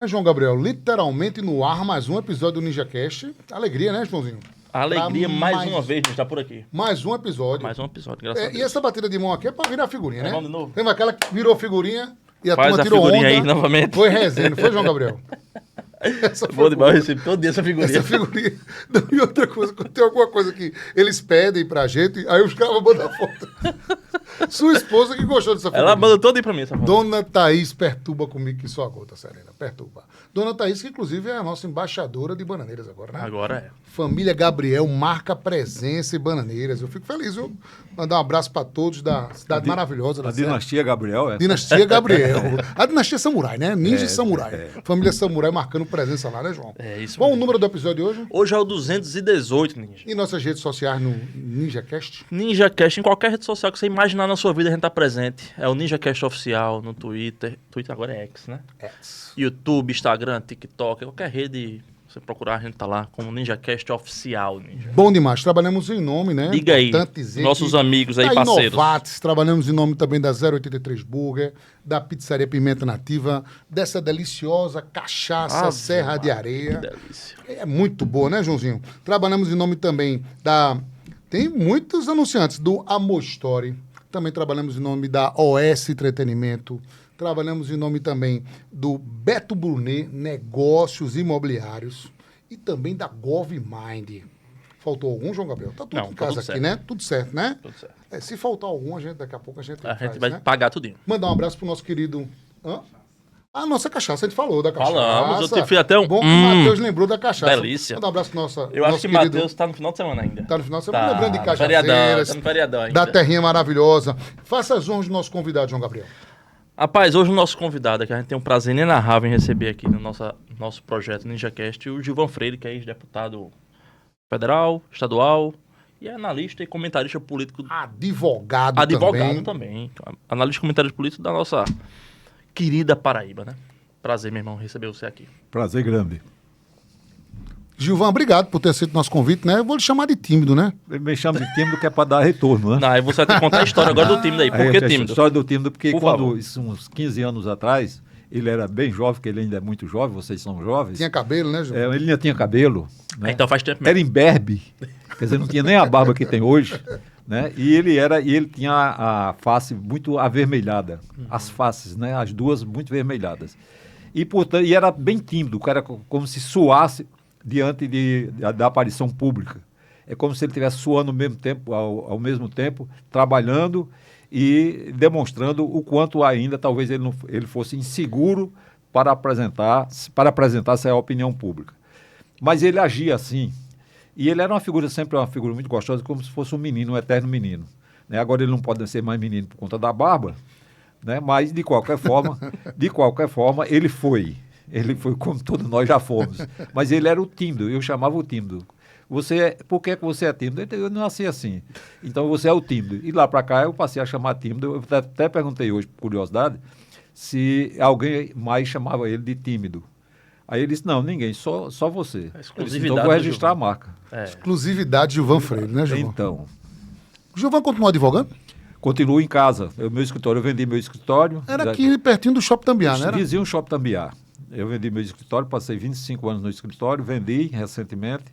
João Gabriel, literalmente no ar, mais um episódio do NinjaCast. Alegria, né, Joãozinho? Alegria, mais uma vez, a gente tá por aqui. Mais um episódio. Mais um episódio, graças a Deus. E essa batida de mão aqui é pra virar figurinha, né? Vamos de novo. Lembra aquela que virou figurinha e a Faz turma a tirou figurinha onda? aí novamente. Foi resenha, não foi, João Gabriel? Essa Vou demais, eu recebo todo dia essa figurinha. Essa figurinha. Não, e outra coisa, quando tem alguma coisa que eles pedem pra gente, aí os caras mandam foto. Sua esposa que gostou dessa figurinha. Ela mandou todo aí pra mim essa foto. Dona Thaís perturba comigo que só a gota, Serena. Perturba. Dona Thaís, que inclusive é a nossa embaixadora de Bananeiras agora, né? Agora é. Família Gabriel marca presença em Bananeiras. Eu fico feliz, viu? Mandar um abraço pra todos da cidade maravilhosa da A Serra. dinastia Gabriel, é? Dinastia Gabriel. A dinastia Samurai, né? Ninja Samurai. Família Samurai marcando presença lá, né, João? É isso Qual o mesmo. número do episódio de hoje? Hoje é o 218, Ninja. E nossas redes sociais no NinjaCast? NinjaCast, em qualquer rede social que você imaginar na sua vida, a gente tá presente. É o NinjaCast Oficial, no Twitter. Twitter agora é X, né? YouTube, Instagram, TikTok, qualquer rede, você procurar, a gente tá lá, como NinjaCast Oficial, Ninja. Bom demais. Trabalhamos em nome, né? Diga aí, Importante dizer nossos que amigos aí, da parceiros. Inovates, trabalhamos em nome também da 083 Burger, da Pizzaria Pimenta Nativa, dessa deliciosa cachaça Ave Serra de Maria, Areia. Que delícia. É muito boa, né, Joãozinho? Trabalhamos em nome também da... Tem muitos anunciantes do Amor Story. Também trabalhamos em nome da OS Entretenimento. Trabalhamos em nome também do Beto Brunet Negócios Imobiliários. E também da GovMind. Faltou algum, João Gabriel? Tá tudo Não, em tá casa tudo aqui, certo. né? Tudo certo, né? Tudo certo. Se faltar algum, daqui a pouco a gente A faz, gente vai né? pagar tudinho. Mandar um abraço pro nosso querido... Hã? A nossa cachaça, a gente falou da cachaça. Falamos, eu fiz até um... Bom que o Matheus lembrou da cachaça. delícia. Mandar um abraço pro nosso Eu acho que querido... Matheus tá no final de semana ainda. Tá no final de semana, Tá, lembrando de no feriadão, cajazeiras, tá no feriadão ainda. da terrinha maravilhosa. Faça as honras do nosso convidado, João Gabriel. Rapaz, hoje o nosso convidado aqui, a gente tem um prazer inenarrável em receber aqui no nosso projeto NinjaCast o Gilvan Freire, que é ex-deputado federal, estadual, e é analista e comentarista político. Advogado Também. Analista e comentarista político da nossa querida Paraíba, né? Prazer, meu irmão, receber você aqui. Prazer grande. Gilvan, obrigado por ter aceito nosso convite, né? Eu vou lhe chamar de tímido, né? Ele me chama de tímido que é para dar retorno, né? Não, aí você vai ter que contar a história agora do tímido aí. Por que A tímido? história do tímido, porque Por quando, favor. isso, uns 15 anos atrás, ele era bem jovem, que ele ainda é muito jovem, vocês são jovens. Tinha cabelo, né, Gilvan? Ele ainda tinha cabelo, né? Então faz tempo mesmo. Era imberbe, quer dizer, não tinha nem a barba que tem hoje, né? E ele tinha a face muito avermelhada, as faces, né? As duas muito vermelhadas. E, portanto, e era bem tímido, o cara como se suasse diante da aparição pública. É como se ele estivesse suando ao mesmo tempo, trabalhando e demonstrando o quanto ainda talvez ele fosse inseguro para apresentar-se à opinião pública. Mas ele agia assim. E ele era sempre uma figura muito gostosa, como se fosse um menino, um eterno menino. Né? Agora ele não pode ser mais menino por conta da barba, né? Mas de qualquer forma, ele foi como todos nós já fomos. Mas ele era o tímido, eu chamava o tímido. Por que você é tímido? Eu não nasci assim. Então você é o tímido. E lá para cá eu passei a chamar tímido. Eu até perguntei hoje, por curiosidade, se alguém mais chamava ele de tímido. Aí ele disse, não, ninguém, só você. Eu disse, então eu vou registrar a marca. Exclusividade Gilvan Freire, né, Gilvan? Então, Gilvan continuou advogando? continuo em casa. Meu escritório, eu vendi meu escritório. Era aqui pertinho do Shopping Tambiá, né? Vizinho Shopping Tambiá. Eu vendi meu escritório, passei 25 anos no escritório, vendi recentemente,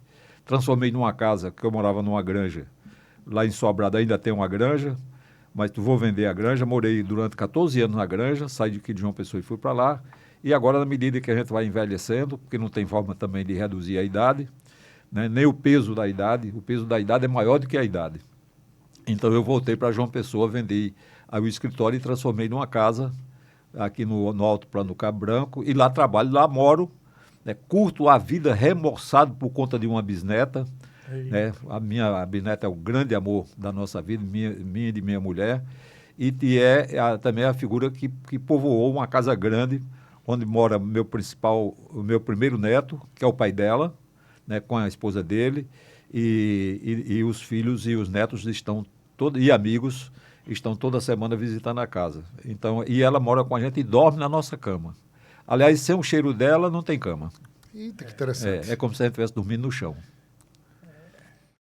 transformei numa casa, que eu morava numa granja. Lá em Sobrado ainda tem uma granja, mas vou vender a granja. Morei durante 14 anos na granja, saí de João Pessoa e fui para lá. E agora, na medida que a gente vai envelhecendo, porque não tem forma também de reduzir a idade, né, nem o peso da idade é maior do que a idade. Então eu voltei para João Pessoa, vendi o escritório e transformei numa casa aqui no Alto Plano Cabo Branco, e lá trabalho, lá moro, né, curto a vida remorçado por conta de uma bisneta, né, a bisneta é o grande amor da nossa vida, minha e de minha mulher, e também a figura que povoou uma casa grande, onde mora o meu primeiro neto, que é o pai dela, né, com a esposa dele, e os filhos e os netos e amigos estão toda semana visitando a casa. Então, e ela mora com a gente e dorme na nossa cama. Aliás, sem o cheiro dela, não tem cama. Eita, que interessante. É como se a gente estivesse dormindo no chão.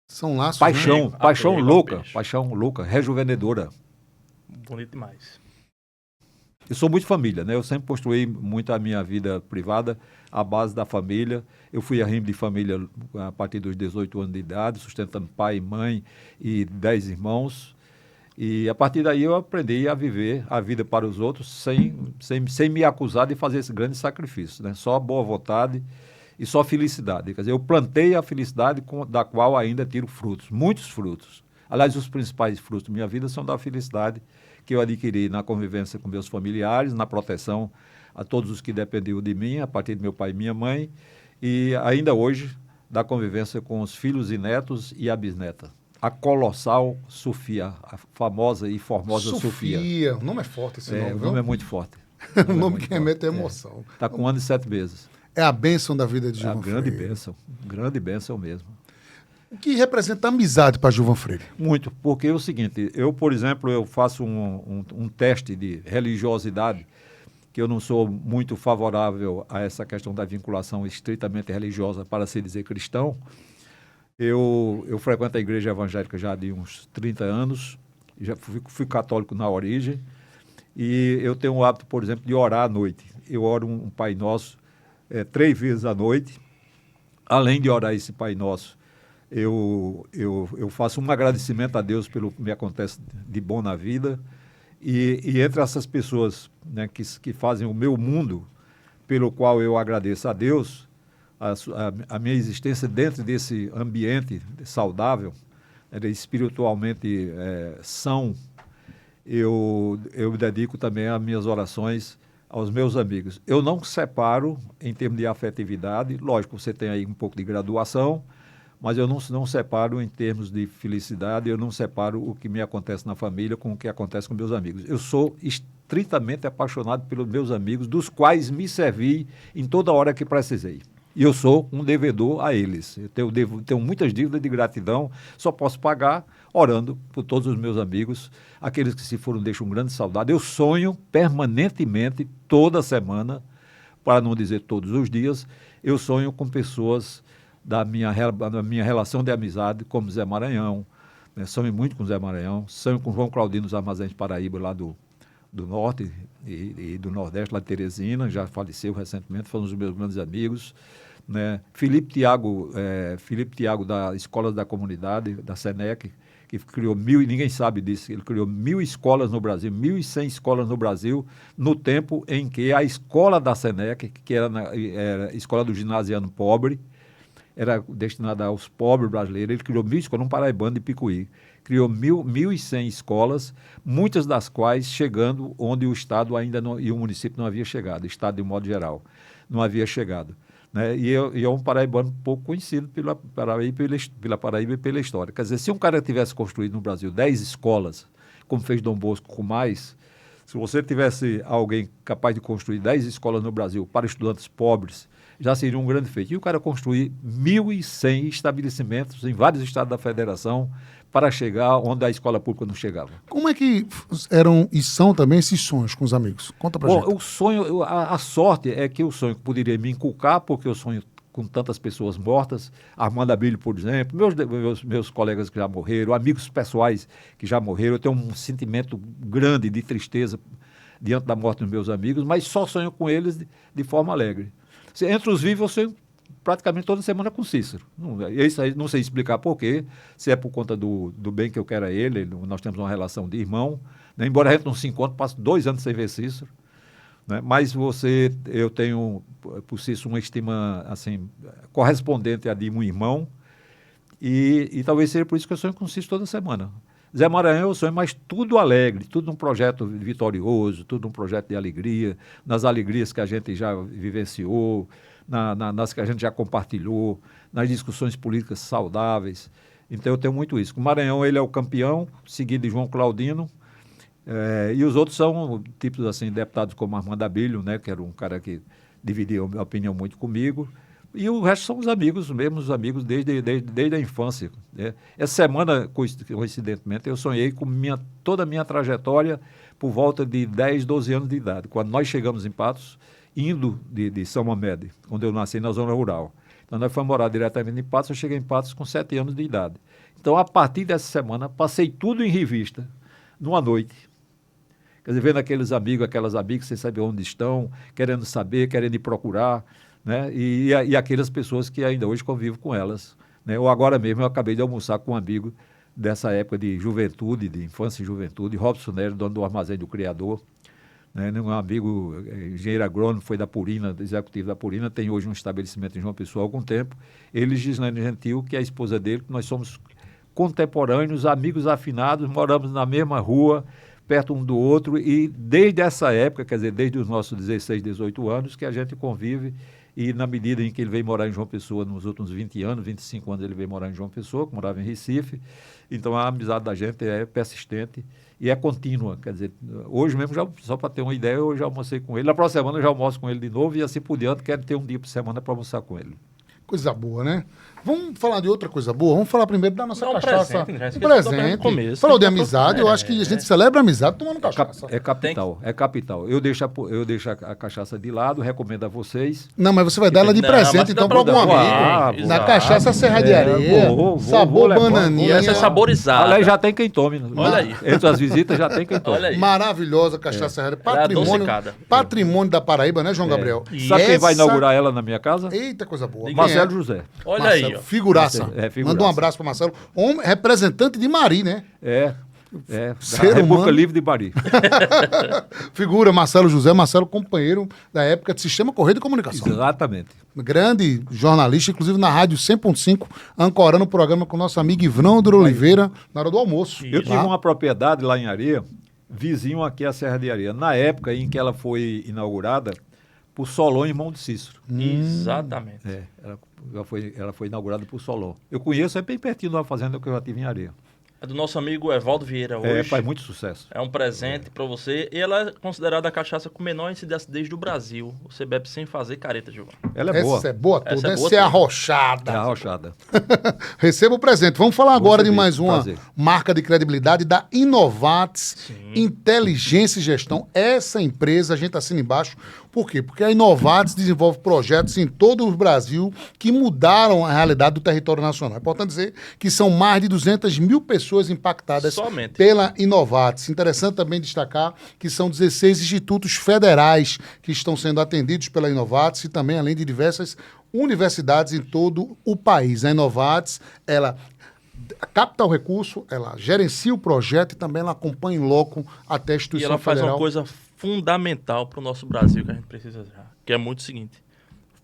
São laços, Paixão, né? paixão Apego, louca, peixe. paixão louca, rejuvenedora. Bonito demais. Eu sou muito família, né? Eu sempre construí muito a minha vida privada à base da família. Eu fui arrimo de família a partir dos 18 anos de idade, sustentando pai, mãe e 10 irmãos. E a partir daí eu aprendi a viver a vida para os outros sem me acusar de fazer esse grande sacrifício, né? Só boa vontade e só felicidade. Quer dizer, eu plantei a felicidade da qual ainda tiro frutos, muitos frutos. Aliás, os principais frutos da minha vida são da felicidade que eu adquiri na convivência com meus familiares, na proteção a todos os que dependiam de mim, a partir de meu pai e minha mãe, e ainda hoje da convivência com os filhos e netos e a bisneta. A colossal Sofia, a famosa e formosa Sofia. Sofia, o nome é forte esse nome, O nome é muito forte. O nome que remete à emoção. Está com 1 ano e 7 meses. É a bênção da vida de É a Gilvan grande Freire. grande bênção mesmo. O que representa amizade para Gilvan Freire? Muito, porque é o seguinte, eu, por exemplo, eu faço um teste de religiosidade, que eu não sou muito favorável a essa questão da vinculação estritamente religiosa para se dizer cristão. Eu frequento a igreja evangélica já de uns 30 anos, já fui católico na origem, e eu tenho o hábito, por exemplo, de orar à noite. Eu oro um Pai Nosso 3 vezes à noite. Além de orar esse Pai Nosso, eu faço um agradecimento a Deus pelo que me acontece de bom na vida. E entre essas pessoas, né, que fazem o meu mundo, pelo qual eu agradeço a Deus, a minha existência dentro desse ambiente saudável, espiritualmente são, eu dedico também as minhas orações aos meus amigos. Eu não separo em termos de afetividade, lógico, você tem aí um pouco de graduação, mas eu não separo em termos de felicidade, eu não separo o que me acontece na família com o que acontece com meus amigos. Eu sou estritamente apaixonado pelos meus amigos, dos quais me servi em toda hora que precisei. E eu sou um devedor a eles. Eu tenho muitas dívidas de gratidão, só posso pagar orando por todos os meus amigos, aqueles que se foram deixam grande saudade. Eu sonho permanentemente, toda semana, para não dizer todos os dias, eu sonho com pessoas da minha relação de amizade, como Zé Maranhão, né? Sonho muito com Zé Maranhão, sonho com João Claudino dos Armazéns Paraíba, lá do Norte e do Nordeste, lá de Teresina, já faleceu recentemente, foi um dos meus grandes amigos, né? Felipe Tiago da Escola da Comunidade, da Senec, que criou e ninguém sabe disso, ele criou 1.000 escolas no Brasil, 1.100 escolas no Brasil, no tempo em que a escola da Senec, que era a escola do ginasiano pobre, era destinada aos pobres brasileiros. Ele criou 1.000 escolas, um paraibano de Picuí. Criou 1.100 escolas, muitas das quais chegando onde o Estado ainda não, e o município não havia chegado, o Estado de modo geral, não havia chegado. Né? E é um paraibano pouco conhecido pela Paraíba e pela história. Quer dizer, se um cara tivesse construído no Brasil 10 escolas, como fez Dom Bosco com mais, se você tivesse alguém capaz de construir 10 escolas no Brasil para estudantes pobres, já seria um grande feito. E o cara construir 1.100 estabelecimentos em vários estados da federação para chegar onde a escola pública não chegava. Como é que eram e são também esses sonhos com os amigos? Conta pra gente. O sonho, a sorte é que o sonho poderia me inculcar, porque eu sonho com tantas pessoas mortas, Armando Abílio, por exemplo, meus colegas que já morreram, amigos pessoais que já morreram. Eu tenho um sentimento grande de tristeza diante da morte dos meus amigos, mas só sonho com eles de forma alegre. Entre os vivos, eu sonho praticamente toda semana com Cícero. Isso aí não sei explicar por quê, se é por conta do bem que eu quero a ele, nós temos uma relação de irmão, né? Embora a gente não se encontre, passo 2 anos sem ver Cícero, né? Mas eu tenho por Cícero uma estima assim, correspondente a de um irmão, e talvez seja por isso que eu sonho com Cícero toda semana. Zé Maranhão eu sonho, mas tudo alegre, tudo num projeto vitorioso, tudo num projeto de alegria, nas alegrias que a gente já vivenciou, nas que a gente já compartilhou, nas discussões políticas saudáveis. Então eu tenho muito isso. O Maranhão, ele é o campeão, seguido de João Claudino, e os outros são tipos assim, deputados como Armando Abílio, né, que era um cara que dividia a opinião muito comigo. E o resto são os amigos, mesmo os amigos desde a infância. Né? Essa semana, coincidentemente, eu sonhei com toda a minha trajetória por volta de 10, 12 anos de idade. Quando nós chegamos em Patos, indo de São Mamede, onde eu nasci na zona rural. Então nós fomos morar diretamente em Patos, eu cheguei em Patos com 7 anos de idade. Então, a partir dessa semana, passei tudo em revista, numa noite. Quer dizer, vendo aqueles amigos, aquelas amigas, sem saber onde estão, querendo saber, querendo ir procurar, né? E aquelas pessoas que ainda hoje convivo com elas, né? Ou agora mesmo eu acabei de almoçar com um amigo dessa época de juventude, de infância e juventude, Robson Nery, dono do Armazém do Criador, né? Um amigo, engenheiro agrônomo, foi da Purina, executivo da Purina, tem hoje um estabelecimento em João Pessoa há algum tempo. Ele, Gislaine Gentil, que é a esposa dele, que nós somos contemporâneos, amigos afinados, moramos na mesma rua, perto um do outro, e desde essa época, quer dizer, desde os nossos 16, 18 anos, que a gente convive, e na medida em que ele veio morar em João Pessoa, nos últimos 20 anos, 25 anos ele veio morar em João Pessoa, que morava em Recife, então a amizade da gente é persistente e é contínua, quer dizer, hoje mesmo, só para ter uma ideia, eu já almocei com ele, na próxima semana eu já almoço com ele de novo, e assim por diante, quero ter um dia por semana para almoçar com ele. Coisa boa, né? Vamos falar de outra coisa boa? Vamos falar primeiro da nossa cachaça. Presente, presente. Falou de amizade, eu acho que a gente celebra a amizade tomando cachaça. É capital, é capital. Eu deixo a cachaça de lado, recomendo a vocês. Não, mas você vai dar ela de presente, então, para algum amigo. Na cachaça Serra de Areia, sabor bananinha. Essa é saborizada. Olha aí, já tem quem tome. Olha aí. Entre as visitas já tem quem tome. Olha aí. Maravilhosa cachaça Serra de Areia. Patrimônio da Paraíba, né, João Gabriel? Sabe quem vai inaugurar ela na minha casa? Eita, coisa boa. Marcelo José. Olha Marcelo, aí, ó. Figuraça. Figuraça. Manda um abraço para Marcelo. Representante de Mari, né? Ser República Livre de Bari. Figura Marcelo José, Marcelo companheiro da época de Sistema Correio de Comunicação. Exatamente. Grande jornalista, inclusive na Rádio 100.5, ancorando o programa com o nosso amigo Ivrão de Oliveira na hora do almoço. Eu tive uma propriedade lá em Areia, vizinho aqui à Serra de Areia, na época em que ela foi inaugurada por Solon, irmão de Cícero. Exatamente. Ela foi inaugurada por Solon. Eu conheço, é bem pertinho da fazenda que eu já tive em Areia. É do nosso amigo Evaldo Vieira hoje. Faz muito sucesso. É um presente para você. E ela é considerada a cachaça com menor índice de acidez do Brasil. Você bebe sem fazer careta, Gilvan. Ela é boa. Essa é boa toda. Essa é boa Essa é toda. arrochada. É arrochada. Receba o presente. Vamos falar agora de mais uma prazer. marca de credibilidade da Inovatis, Inteligência e Gestão. Essa empresa, a gente assina embaixo. Por quê? Porque a Inovatis desenvolve projetos em todo o Brasil que mudaram a realidade do território nacional. É importante dizer que são mais de 200 mil pessoas impactadas Somente. pela Inovatis. Interessante também destacar que são 16 institutos federais que estão sendo atendidos pela Inovatis e também além de diversas universidades em todo o país. A Inovatis, ela capta o recurso, ela gerencia o projeto e também ela acompanha em loco até a E instituição ela faz federal. uma coisa fundamental para o nosso Brasil que a gente precisa já, que é muito o seguinte: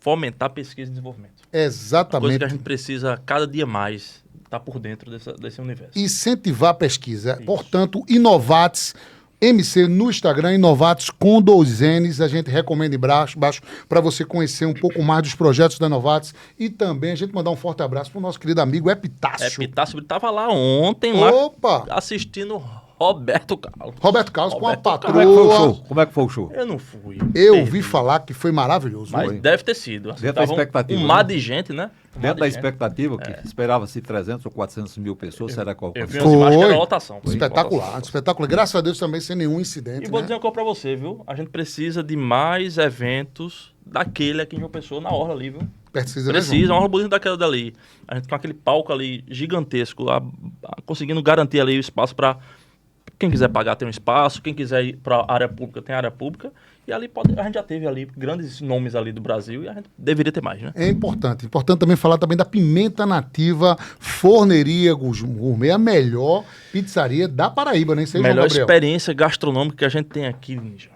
fomentar pesquisa e desenvolvimento. Uma coisa Exatamente. que a gente precisa cada dia mais estar por dentro desse universo. Incentivar a pesquisa. Portanto, Inovatis, MC no Instagram, Inovatis com 2 N's. A gente recomenda embaixo para você conhecer um pouco mais dos projetos da Inovatis e também a gente mandar um forte abraço para o nosso querido amigo Epitácio. Epitácio estava lá ontem, Opa! lá assistindo Roberto Carlos. Roberto Carlos com a Roberto patroa. Como é que foi o show? Como é que foi o show? Eu não fui. Eu perdi. ouvi falar que foi maravilhoso. Mas Foi. deve ter sido. Assim, Dentro da tava expectativa, um mar né? de gente, né? Um mar Dentro de da gente. expectativa, que esperava-se 300 ou 400 mil pessoas, será qual? Eu vi umas imagens que era lotação. Espetacular, Lotação. espetacular. Graças a Deus também sem nenhum incidente. E vou né? dizer uma coisa pra você, viu? A gente precisa de mais eventos daquele aqui em João Pessoa, na orla ali, viu? Precisa, né, Precisa, João? uma orla bonita daquela dali. A gente com aquele palco ali gigantesco, conseguindo garantir ali o espaço pra quem quiser pagar tem um espaço, quem quiser ir pra área pública tem área pública. E ali a gente já teve ali grandes nomes ali do Brasil e a gente deveria ter mais, né? É importante. Importante também falar também da Pimenta Nativa Forneria Gourmet, a melhor pizzaria da Paraíba, né? Isso aí, João Melhor Gabriel. experiência gastronômica que a gente tem aqui, Ninja.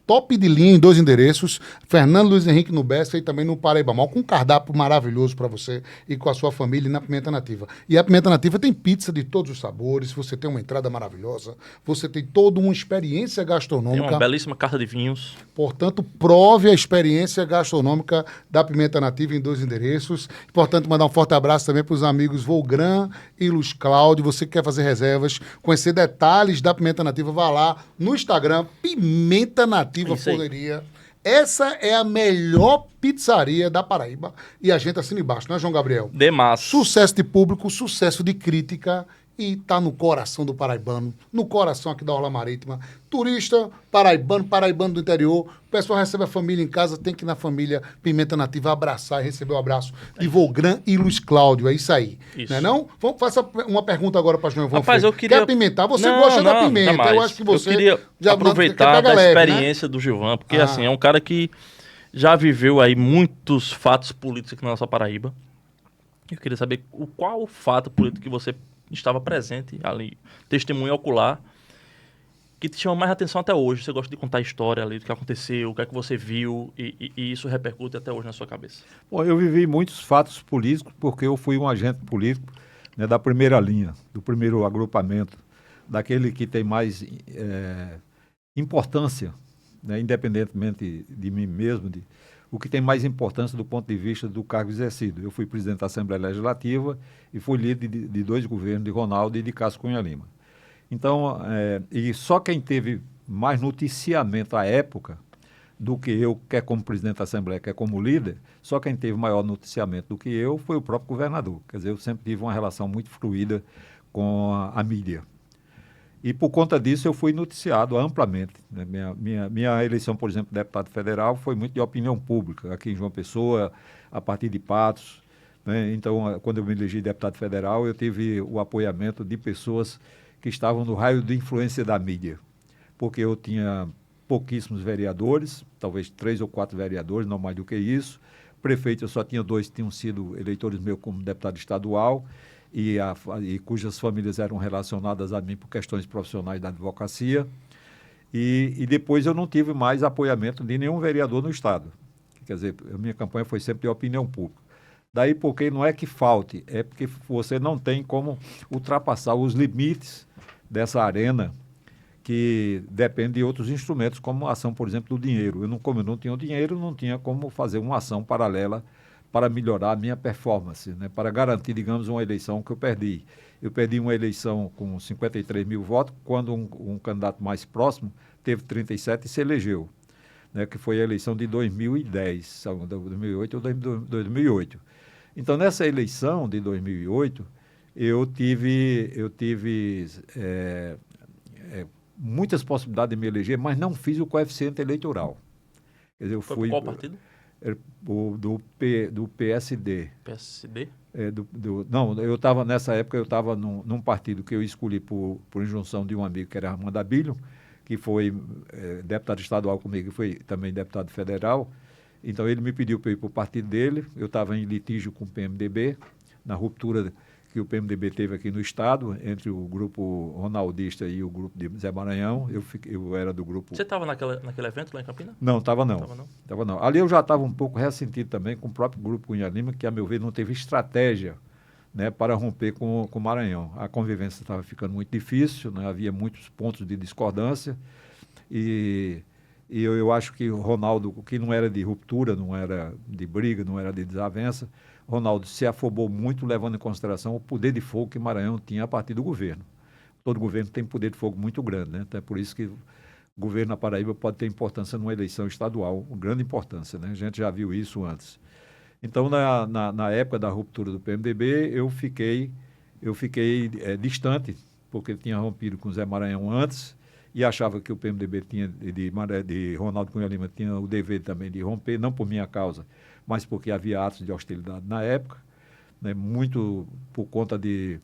Top de linha em 2 endereços, Fernando Luiz Henrique no Bessa e também no Paraíba Mall, com um cardápio maravilhoso para você e com a sua família na Pimenta Nativa. E a Pimenta Nativa tem pizza de todos os sabores, você tem uma entrada maravilhosa, você tem toda uma experiência Tem gastronômica. uma belíssima carta de vinhos. Portanto, prove a experiência gastronômica da Pimenta Nativa em 2 endereços. Importante mandar um forte abraço também para os amigos Volgran e Luz Cláudio. Você que quer fazer reservas, conhecer detalhes da Pimenta Nativa, vá lá no Instagram, Pimenta Nativa Isso aí. Forneria. Essa é a melhor pizzaria da Paraíba. E a gente assina embaixo, não é, João Gabriel? De massa. Sucesso de público, sucesso de crítica e tá no coração do paraibano, no coração aqui da Orla Marítima. Turista, paraibano do interior, o pessoal recebe a família em casa, tem que ir na família Pimenta Nativa abraçar e receber o abraço de Vogran e Luiz Cláudio, é isso aí. Isso. Não é não? Vamos fazer uma pergunta agora para João Ivan Rapaz, Freire. eu queria... Quer apimentar? Você Não, gosta da não, pimenta, jamais. eu acho que você... Eu queria já aproveitar pega da leve, né? experiência do Gilvan, porque assim, é um cara que já viveu aí muitos fatos políticos aqui na nossa Paraíba. Eu queria saber qual o fato político que você estava presente ali, testemunho ocular, que te chama mais atenção até hoje. Você gosta de contar a história ali, do que aconteceu, o que é que você viu, e isso repercute até hoje na sua cabeça. Bom, eu vivi muitos fatos políticos porque eu fui um agente político, né, da primeira linha, do primeiro agrupamento, daquele que tem mais importância, né, independentemente de mim mesmo, o que tem mais importância do ponto de vista do cargo exercido. Eu fui presidente da Assembleia Legislativa e fui líder de 2 governos, de Ronaldo e de Cássio Cunha Lima. Então, e só quem teve mais noticiamento à época do que eu, quer como presidente da Assembleia, quer como líder, só quem teve maior noticiamento do que eu foi o próprio governador. Quer dizer, eu sempre tive uma relação muito fluida com a mídia. E por conta disso eu fui noticiado amplamente, né? Minha eleição, por exemplo, de deputado federal foi muito de opinião pública, aqui em João Pessoa, a partir de Patos, né? Então, quando eu me elegi deputado federal, eu tive o apoiamento de pessoas que estavam no raio de influência da mídia, porque eu tinha pouquíssimos vereadores, talvez 3 ou 4 vereadores, não mais do que isso. Prefeito, eu só tinha 2 que tinham sido eleitores meus como deputado estadual, e cujas famílias eram relacionadas a mim por questões profissionais da advocacia. E depois eu não tive mais apoiamento de nenhum vereador no Estado. Quer dizer, a minha campanha foi sempre de opinião pública. Daí porque não é que falte, é porque você não tem como ultrapassar os limites dessa arena que depende de outros instrumentos, como a ação, por exemplo, do dinheiro. Como eu não tinha o dinheiro, não tinha como fazer uma ação paralela para melhorar a minha performance, né? Para garantir, digamos, uma eleição que eu perdi. Eu perdi uma eleição com 53 mil votos, quando um candidato mais próximo teve 37 e se elegeu, né? Que foi a eleição de 2010, 2008 ou 2008. Então, nessa eleição de 2008, eu tive muitas possibilidades de me eleger, mas não fiz o coeficiente eleitoral. Quer dizer, eu Foi fui... qual partido? Do PSD. PSD? Não, nessa época eu estava num partido que eu escolhi por injunção de um amigo que era Armando Abílio, que foi deputado estadual comigo e foi também deputado federal. Então ele me pediu para ir para o partido dele. Eu estava em litígio com o PMDB, na ruptura que o PMDB teve aqui no Estado, entre o grupo ronaldista e o grupo de Zé Maranhão. Eu era do grupo... Você estava naquele evento lá em Campinas? Não, estava não. Tava não. Ali eu já estava um pouco ressentido também com o próprio grupo Cunha Lima, que, a meu ver, não teve estratégia, né, para romper com o Maranhão. A convivência estava ficando muito difícil, né, havia muitos pontos de discordância, e eu acho que o Ronaldo, que não era de ruptura, não era de briga, não era de desavença, Ronaldo se afobou muito, levando em consideração o poder de fogo que Maranhão tinha a partir do governo. Todo governo tem poder de fogo muito grande, né? Então é por isso que o governo na Paraíba pode ter importância numa eleição estadual, grande importância, né? A gente já viu isso antes. Então, na época da ruptura do PMDB, eu fiquei distante, porque tinha rompido com o Zé Maranhão antes, e achava que o PMDB de Ronaldo Cunha Lima tinha o dever também de romper, não por minha causa, mas porque havia atos de hostilidade na época, né, muito por conta de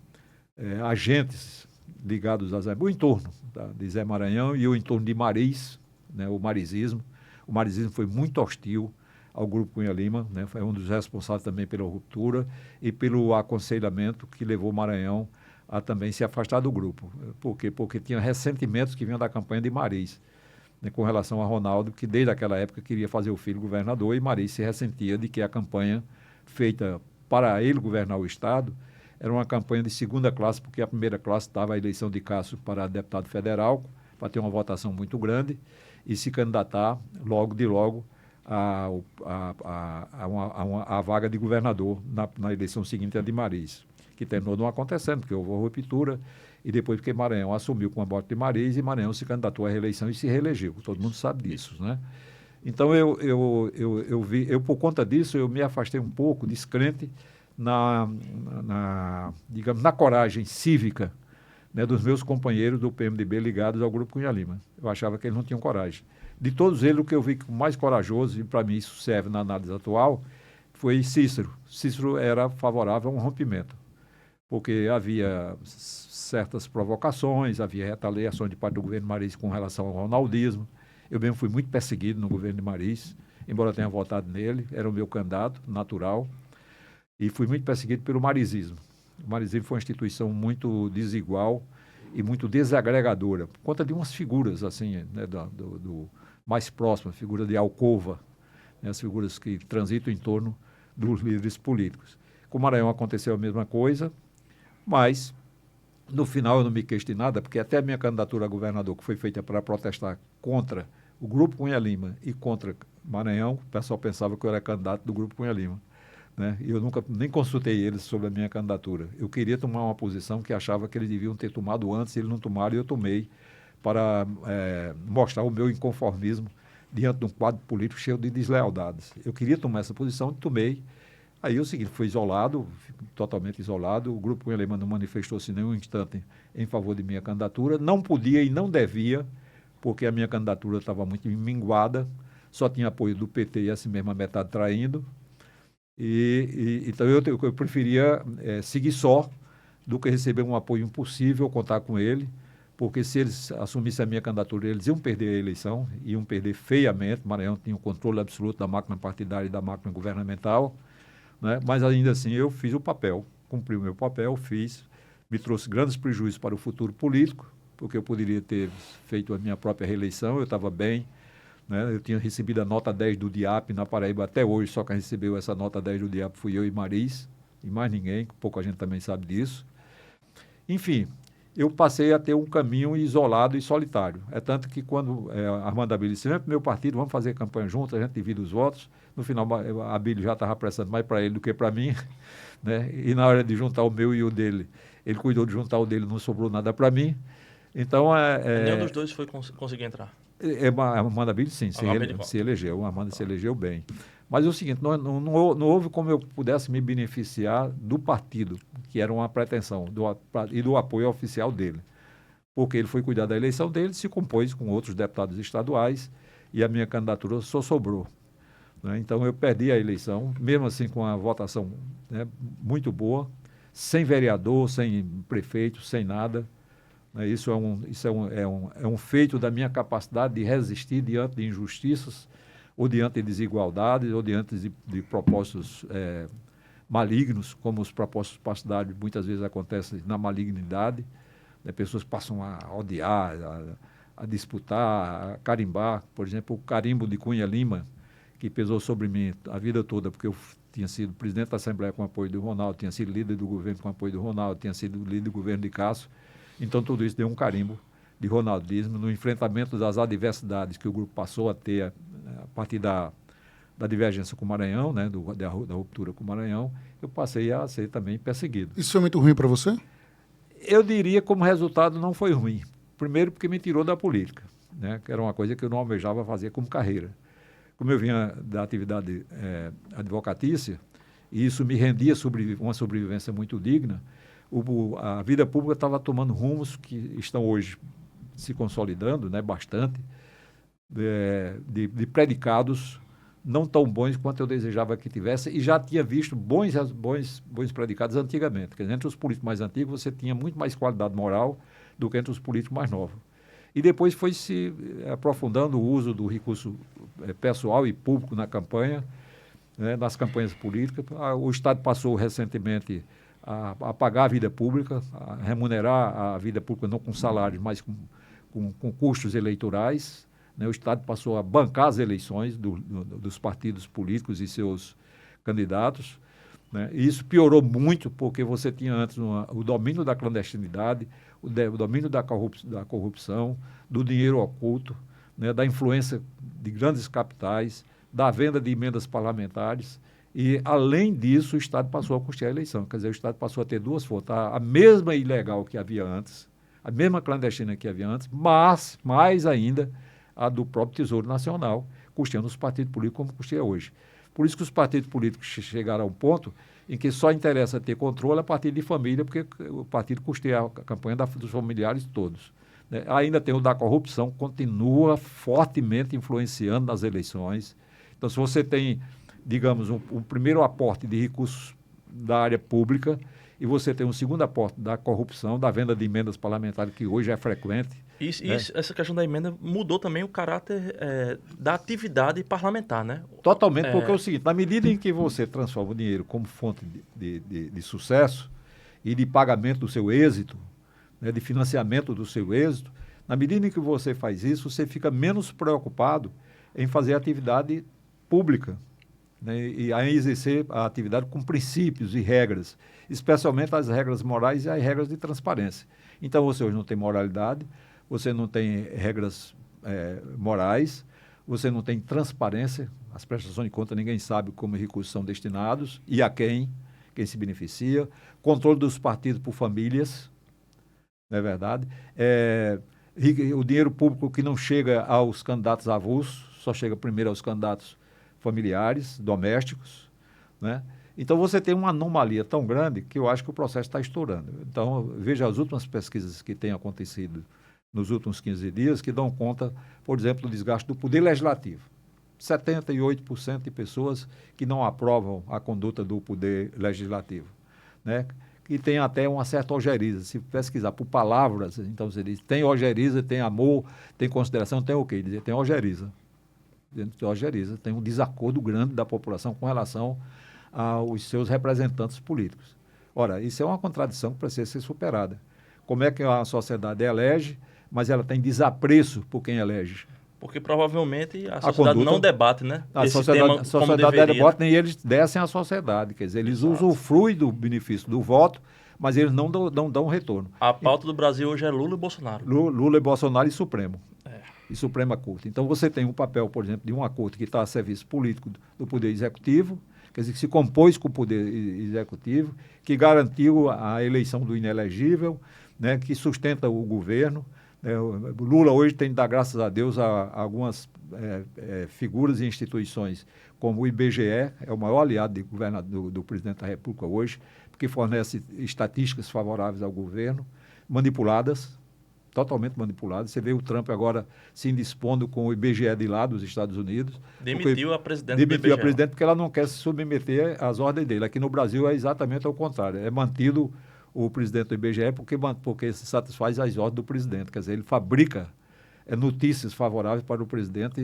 agentes ligados o entorno de Zé Maranhão e o entorno de Mariz, né, o marizismo. O marizismo foi muito hostil ao Grupo Cunha Lima, né, foi um dos responsáveis também pela ruptura e pelo aconselhamento que levou Maranhão a também se afastar do grupo. Por quê? Porque tinha ressentimentos que vinham da campanha de Mariz, né, com relação a Ronaldo, que desde aquela época queria fazer o filho governador, e Mariz se ressentia de que a campanha feita para ele governar o Estado era uma campanha de segunda classe, porque a primeira classe estava a eleição de Cássio para deputado federal, para ter uma votação muito grande, e se candidatar logo a vaga de governador na eleição seguinte, a de Mariz, que terminou não acontecendo, porque houve uma ruptura, e depois porque Maranhão assumiu com a morte de Mariz, e Maranhão se candidatou à reeleição e se reelegeu. Todo mundo sabe disso, né? Então, eu por conta disso, eu me afastei um pouco, descrente, digamos, na coragem cívica né, dos meus companheiros do PMDB ligados ao Grupo Cunha Lima. Eu achava que eles não tinham coragem. De todos eles, o que eu vi mais corajoso, e para mim isso serve na análise atual, foi Cícero. Cícero era favorável a um rompimento, porque havia certas provocações, havia retaliações de parte do governo Mariz com relação ao ronaldismo. Eu mesmo fui muito perseguido no governo de Mariz, embora tenha votado nele, era o meu candidato natural, e fui muito perseguido pelo marizismo. O marizismo foi uma instituição muito desigual e muito desagregadora, por conta de umas figuras assim, né, do mais próximas, figura de alcova, né, as figuras que transitam em torno dos líderes políticos. Com o Maranhão aconteceu a mesma coisa, mas no final eu não me queixo de nada, porque até a minha candidatura a governador, que foi feita para protestar contra o Grupo Cunha Lima e contra Maranhão, o pessoal pensava que eu era candidato do Grupo Cunha Lima, né? E eu nunca nem consultei eles sobre a minha candidatura. Eu queria tomar uma posição que achava que eles deviam ter tomado antes, eles não tomaram, e eu tomei para mostrar o meu inconformismo diante de um quadro político cheio de deslealdades. Eu queria tomar essa posição e tomei. Aí é o seguinte, foi isolado, totalmente isolado, o Grupo Cunha Lima não manifestou-se nenhum instante em favor de minha candidatura, não podia e não devia, porque a minha candidatura estava muito minguada, só tinha apoio do PT e assim mesmo a metade traindo, então eu preferia seguir só do que receber um apoio impossível, contar com ele, porque se eles assumissem a minha candidatura, eles iam perder a eleição, iam perder feiamente. Maranhão tinha o controle absoluto da máquina partidária e da máquina governamental, né? Mas ainda assim eu fiz o papel, cumpri o meu papel, me trouxe grandes prejuízos para o futuro político, porque eu poderia ter feito a minha própria reeleição, eu estava bem, né? Eu tinha recebido a nota 10 do DIAP na Paraíba até hoje, só quem recebeu essa nota 10 do DIAP fui eu e Mariz, e mais ninguém, pouca gente também sabe disso. Enfim, eu passei a ter um caminho isolado e solitário. É tanto que quando Armando Abílio disse, vem para o meu partido, vamos fazer campanha juntos, a gente divide os votos. No final, Abílio já estava prestando mais para ele do que para mim, né? E na hora de juntar o meu e o dele, ele cuidou de juntar o dele, não sobrou nada para mim. Então, nenhum dos dois foi conseguir entrar. Armando Abílio, sim, se elegeu. O Armando se elegeu bem. Mas é o seguinte, não houve como eu pudesse me beneficiar do partido, que era uma pretensão, e do apoio oficial dele. Porque ele foi cuidar da eleição dele, se compôs com outros deputados estaduais, e a minha candidatura só sobrou, né? Então eu perdi a eleição, mesmo assim com a votação, né, muito boa, sem vereador, sem prefeito, sem nada. Isso é um feito da minha capacidade de resistir diante de injustiças, ou diante de desigualdades, ou diante de propósitos malignos, como os propósitos partidários muitas vezes acontecem na malignidade, né? Pessoas passam a odiar, a disputar, a carimbar. Por exemplo, o carimbo de Cunha Lima, que pesou sobre mim a vida toda, porque eu tinha sido presidente da Assembleia com apoio do Ronaldo, tinha sido líder do governo com apoio do Ronaldo, tinha sido líder do governo de Cássio. Então, tudo isso deu um carimbo de ronaldismo no enfrentamento das adversidades que o grupo passou a ter a partir da divergência com o Maranhão, né, da ruptura com o Maranhão. Eu passei a ser também perseguido. Isso foi muito ruim para você? Eu diria como resultado não foi ruim. Primeiro porque me tirou da política, né, que era uma coisa que eu não almejava fazer como carreira. Como eu vinha da atividade advocatícia, e isso me rendia uma sobrevivência muito digna, a vida pública estava tomando rumos que estão hoje se consolidando, né, bastante, de predicados não tão bons quanto eu desejava que tivesse, e já tinha visto bons predicados antigamente. Quer dizer, entre os políticos mais antigos você tinha muito mais qualidade moral do que entre os políticos mais novos. E depois foi se aprofundando o uso do recurso pessoal e público na campanha, né, nas campanhas políticas. O Estado passou recentemente a pagar a vida pública, a remunerar a vida pública não com salários, mas com custos eleitorais, né? O Estado passou a bancar as eleições dos partidos políticos e seus candidatos, né? E isso piorou muito porque você tinha antes o domínio da clandestinidade, o domínio da corrupção, do dinheiro oculto, né? Da influência de grandes capitais, da venda de emendas parlamentares. E, além disso, o Estado passou a custear a eleição. Quer dizer, o Estado passou a ter duas fontes. A mesma ilegal que havia antes, a mesma clandestina que havia antes, mas, mais ainda, a do próprio Tesouro Nacional, custeando os partidos políticos como custeia hoje. Por isso que os partidos políticos chegaram a um ponto em que só interessa ter controle a partir de família, porque o partido custeia a campanha dos familiares todos. Né? Ainda tem o da corrupção, continua fortemente influenciando nas eleições. Então, se você tem, digamos, um primeiro aporte de recursos da área pública e você tem um segundo aporte da corrupção, da venda de emendas parlamentares, que hoje é frequente. Essa questão da emenda mudou também o caráter da atividade parlamentar, né? Totalmente, porque é o seguinte, na medida em que você transforma o dinheiro como fonte de sucesso e de pagamento do seu êxito, né, de financiamento do seu êxito, na medida em que você faz isso, você fica menos preocupado em fazer atividade pública, né, e a exercer a atividade com princípios e regras, especialmente as regras morais e as regras de transparência. Então, você hoje não tem moralidade, você não tem regras morais, você não tem transparência, as prestações de conta, ninguém sabe como os recursos são destinados e a quem se beneficia, controle dos partidos por famílias, não é verdade? O dinheiro público que não chega aos candidatos avulsos, só chega primeiro aos candidatos familiares, domésticos, né? Então, você tem uma anomalia tão grande que eu acho que o processo está estourando. Então, veja as últimas pesquisas que têm acontecido nos últimos 15 dias, que dão conta, por exemplo, do desgaste do poder legislativo. 78% de pessoas que não aprovam a conduta do poder legislativo, né? E tem até uma certa ojeriza. Se pesquisar por palavras, então você diz, tem ojeriza, tem amor, tem consideração, tem o quê? Dizer, tem ojeriza. Tem um desacordo grande da população com relação aos seus representantes políticos. Ora, isso é uma contradição que precisa ser superada. Como é que a sociedade elege, mas ela tem desapreço por quem elege? Porque provavelmente a sociedade não debate, né? A sociedade não debate, nem eles descem à sociedade. Quer dizer, eles usufruem do benefício do voto, mas eles não dão retorno. A pauta do Brasil hoje é Lula e Bolsonaro. Lula e Bolsonaro e Supremo. E Suprema Corte. Então, você tem um papel, por exemplo, de uma corte que está a serviço político do Poder Executivo, quer dizer, que se compôs com o Poder Executivo, que garantiu a eleição do inelegível, né, que sustenta o governo. O Lula hoje tem de dar graças a Deus a algumas figuras e instituições, como o IBGE, é o maior aliado do presidente da República hoje, porque fornece estatísticas favoráveis ao governo, manipuladas, totalmente manipuladas. Você vê o Trump agora se indispondo com o IBGE de lá dos Estados Unidos. Demitiu a presidente do Demitiu IBGE. a presidente porque ela não quer se submeter às ordens dele. Aqui no Brasil é exatamente ao contrário. É mantido o presidente do IBGE porque se satisfaz às ordens do presidente. Quer dizer, ele fabrica notícias favoráveis para o presidente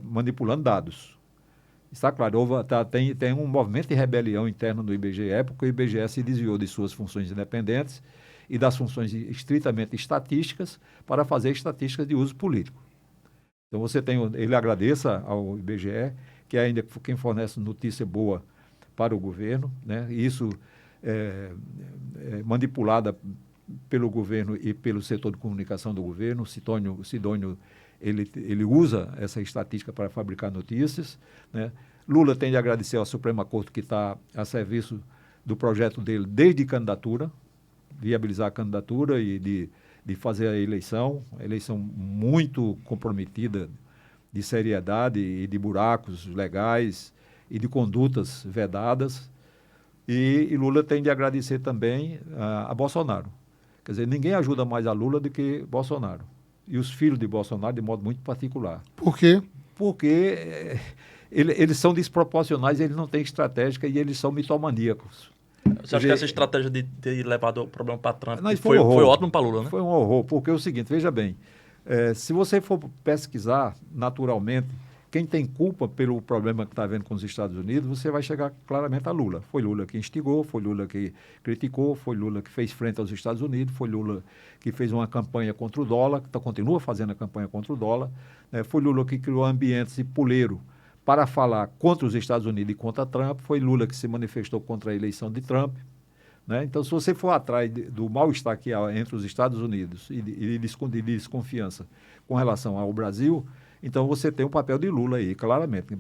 manipulando dados. Está claro, tem um movimento de rebelião interno no IBGE, porque o IBGE se desviou de suas funções independentes e das funções estritamente estatísticas para fazer estatísticas de uso político. Então, ele agradeça ao IBGE, que é ainda quem fornece notícia boa para o governo, né? E isso é manipulada pelo governo e pelo setor de comunicação do governo. O Sidônio ele usa essa estatística para fabricar notícias, né? Lula tem de agradecer à Suprema Corte, que está a serviço do projeto dele desde candidatura, viabilizar a candidatura e de fazer a eleição muito comprometida de seriedade e de buracos legais e de condutas vedadas. E Lula tem de agradecer também a Bolsonaro. Quer dizer, ninguém ajuda mais a Lula do que Bolsonaro. E os filhos de Bolsonaro, de modo muito particular. Por quê? Porque eles são desproporcionais, eles não têm estratégia e eles são mitomaníacos. Você acha que essa estratégia de ter levado o problema para Trump foi ótimo para Lula, né? Foi um horror, porque é o seguinte, veja bem, se você for pesquisar naturalmente quem tem culpa pelo problema que está havendo com os Estados Unidos, você vai chegar claramente a Lula. Foi Lula que instigou, foi Lula que criticou, foi Lula que fez frente aos Estados Unidos, foi Lula que fez uma campanha contra o dólar, que continua fazendo a campanha contra o dólar, né? Foi Lula que criou ambientes de puleiro para falar contra os Estados Unidos e contra Trump, foi Lula que se manifestou contra a eleição de Trump, né? Então, se você for atrás do mal-estar que há entre os Estados Unidos e de desconfiança com relação ao Brasil, então você tem o papel de Lula aí, claramente.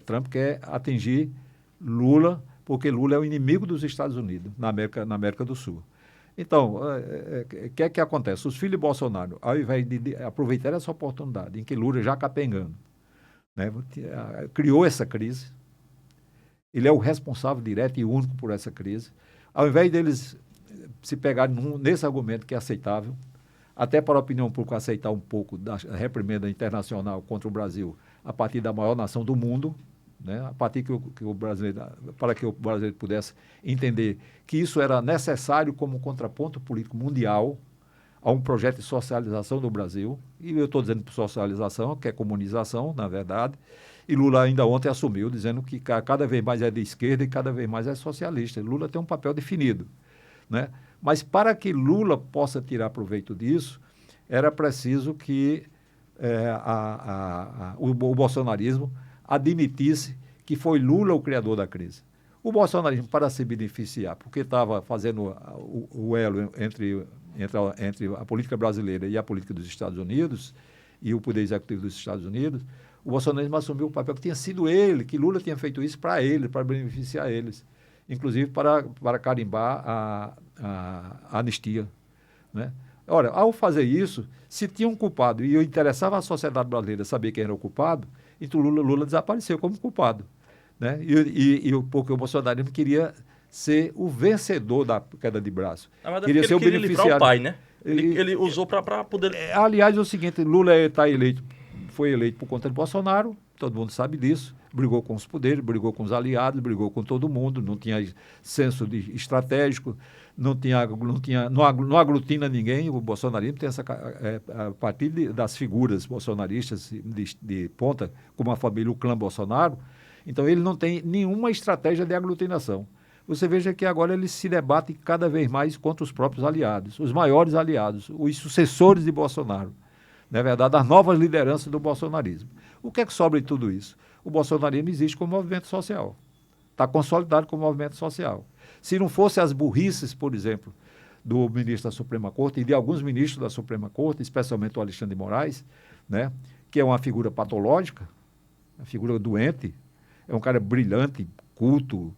Trump quer atingir Lula, porque Lula é o inimigo dos Estados Unidos na América do Sul. Então, o que é que acontece? Os filhos de Bolsonaro, ao invés de aproveitar essa oportunidade em que Lula já capengando, né, criou essa crise, Ele é o responsável direto e único por essa crise. Ao invés deles se pegarem nesse argumento que é aceitável, até para a opinião pública aceitar um pouco da reprimenda internacional contra o Brasil a partir da maior nação do mundo, né? A partir para que o brasileiro pudesse entender que isso era necessário como contraponto político mundial a um projeto de socialização do Brasil. E eu estou dizendo socialização, que é comunização, na verdade. E Lula ainda ontem assumiu, dizendo que cada vez mais é de esquerda e cada vez mais é socialista. Lula tem um papel definido, né? Mas para que Lula possa tirar proveito disso, era preciso que o bolsonarismo admitisse que foi Lula o criador da crise. O bolsonarismo, para se beneficiar, porque estava fazendo o elo entre a política brasileira e a política dos Estados Unidos, e o poder executivo dos Estados Unidos, o bolsonarismo assumiu o papel que tinha sido ele, que Lula tinha feito isso para ele, para beneficiar eles, inclusive para carimbar a anistia, né? Ora, ao fazer isso, se tinha um culpado e interessava a sociedade brasileira saber quem era o culpado, então Lula desapareceu como culpado, né? Porque o bolsonarismo queria ser o vencedor da queda de braço. Queria ser o beneficiário. Livrar o pai, né? Ele usou para poder... Aliás, é o seguinte, Lula foi eleito por conta de Bolsonaro, todo mundo sabe disso, brigou com os poderes, brigou com os aliados, brigou com todo mundo, não tinha senso estratégico, não aglutina ninguém. O bolsonarismo tem a partir das figuras bolsonaristas de ponta, como a família, o clã Bolsonaro, então ele não tem nenhuma estratégia de aglutinação. Você veja que agora eles se debatem cada vez mais contra os próprios aliados, os maiores aliados, os sucessores de Bolsonaro, na verdade, as novas lideranças do bolsonarismo. O que é que sobra de tudo isso? O bolsonarismo existe como movimento social, está consolidado como movimento social. Se não fosse as burrices, por exemplo, do ministro da Suprema Corte e de alguns ministros da Suprema Corte, especialmente o Alexandre de Moraes, né, que é uma figura patológica, uma figura doente, é um cara brilhante, culto,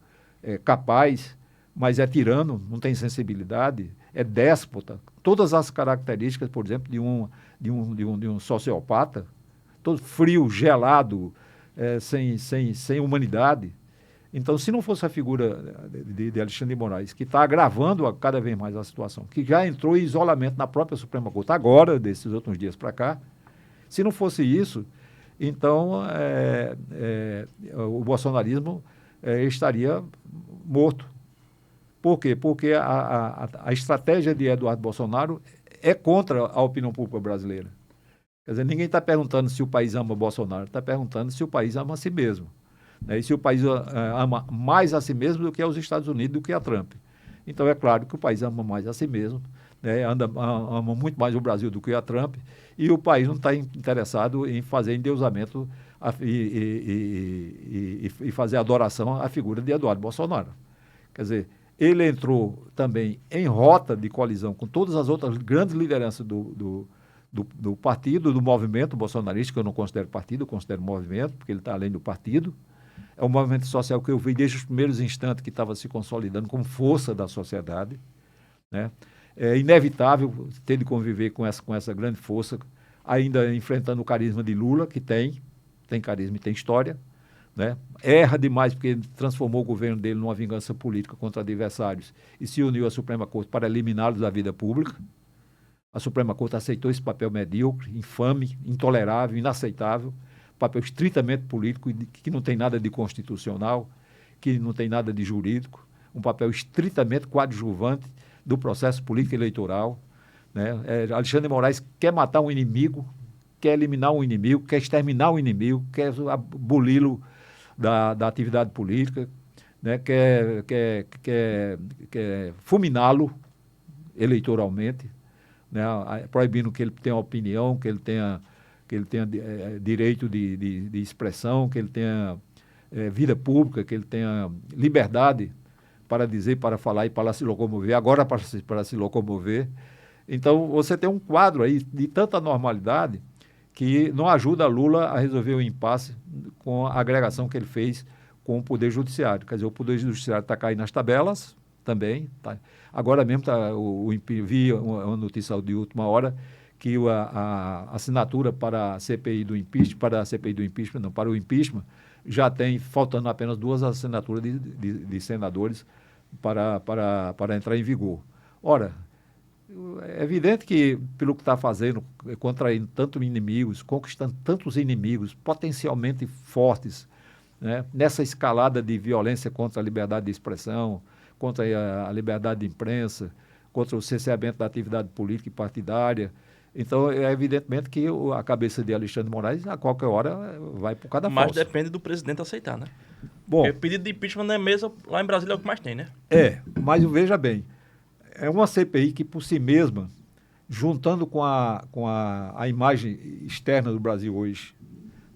capaz, mas é tirano, não tem sensibilidade, é déspota. Todas as características, por exemplo, de um sociopata, todo frio, gelado, sem humanidade. Então, se não fosse a figura de Alexandre de Moraes, que está agravando cada vez mais a situação, que já entrou em isolamento na própria Suprema Corte, agora, desses outros dias para cá, se não fosse isso, então o bolsonarismo estaria morto. Por quê? Porque a estratégia de Eduardo Bolsonaro é contra a opinião pública brasileira. Quer dizer, ninguém está perguntando se o país ama Bolsonaro, está perguntando se o país ama a si mesmo, né? E se o país ama mais a si mesmo do que aos Estados Unidos, do que a Trump. Então, é claro que o país ama mais a si mesmo, né? Ama muito mais o Brasil do que a Trump, e o país não está interessado em fazer endeusamento e fazer adoração à figura de Eduardo Bolsonaro. Quer dizer, ele entrou também em rota de colisão com todas as outras grandes lideranças do partido, do movimento bolsonarista, que eu não considero partido, eu considero movimento, porque ele está além do partido. É um movimento social que eu vi desde os primeiros instantes que estava se consolidando como força da sociedade, né? É inevitável ter de conviver com essa grande força, ainda enfrentando o carisma de Lula, que tem carisma e tem história, né? Erra demais porque ele transformou o governo dele numa vingança política contra adversários e se uniu à Suprema Corte para eliminá-los da vida pública. A Suprema Corte aceitou esse papel medíocre, infame, intolerável, inaceitável, papel estritamente político, que não tem nada de constitucional, que não tem nada de jurídico, um papel estritamente coadjuvante do processo político eleitoral, né? Alexandre de Moraes quer matar um inimigo, quer eliminar um inimigo, quer exterminar um inimigo, quer aboli-lo da atividade política, né? quer fulminá-lo eleitoralmente, né? Proibindo que ele tenha opinião, que ele tenha direito de expressão, que ele tenha vida pública, que ele tenha liberdade para dizer, para falar e para se locomover, agora para se locomover. Então, você tem um quadro aí de tanta normalidade que não ajuda Lula a resolver o impasse com a agregação que ele fez com o Poder Judiciário. Quer dizer, o Poder Judiciário está caindo nas tabelas também. Tá. Agora mesmo vi uma notícia de última hora que a assinatura para a CPI do impeachment, para o impeachment já tem, faltando apenas 2 assinaturas de senadores para entrar em vigor. Ora, é evidente que, pelo que está fazendo, contraindo tantos inimigos, conquistando tantos inimigos potencialmente fortes, né, nessa escalada de violência contra a liberdade de expressão, contra a liberdade de imprensa, contra o cerceamento da atividade política e partidária. Então, é evidentemente que a cabeça de Alexandre de Moraes, a qualquer hora, vai por cada Mas falsa. depende do presidente aceitar, né? Bom, Porque pedido de impeachment na mesa, lá em Brasília é o que mais tem, né? mas veja bem, é uma CPI que, por si mesma, juntando com a imagem externa do Brasil hoje,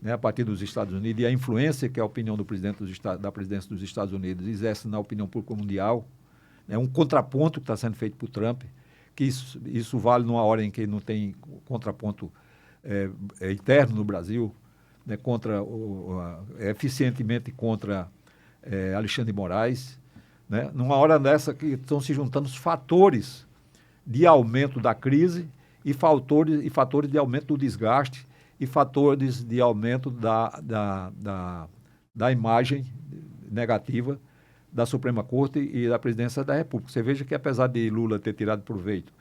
né, a partir dos Estados Unidos, e a influência que a opinião do presidente da presidência dos Estados Unidos exerce na opinião pública mundial, é um contraponto que está sendo feito por Trump, que isso vale numa hora em que não tem contraponto interno no Brasil, né, eficientemente contra Alexandre de Moraes, né, numa hora dessa que estão se juntando os fatores de aumento da crise e fatores de aumento do desgaste e fatores de aumento da imagem negativa da Suprema Corte e da Presidência da República. Você veja que, apesar de Lula ter tirado proveito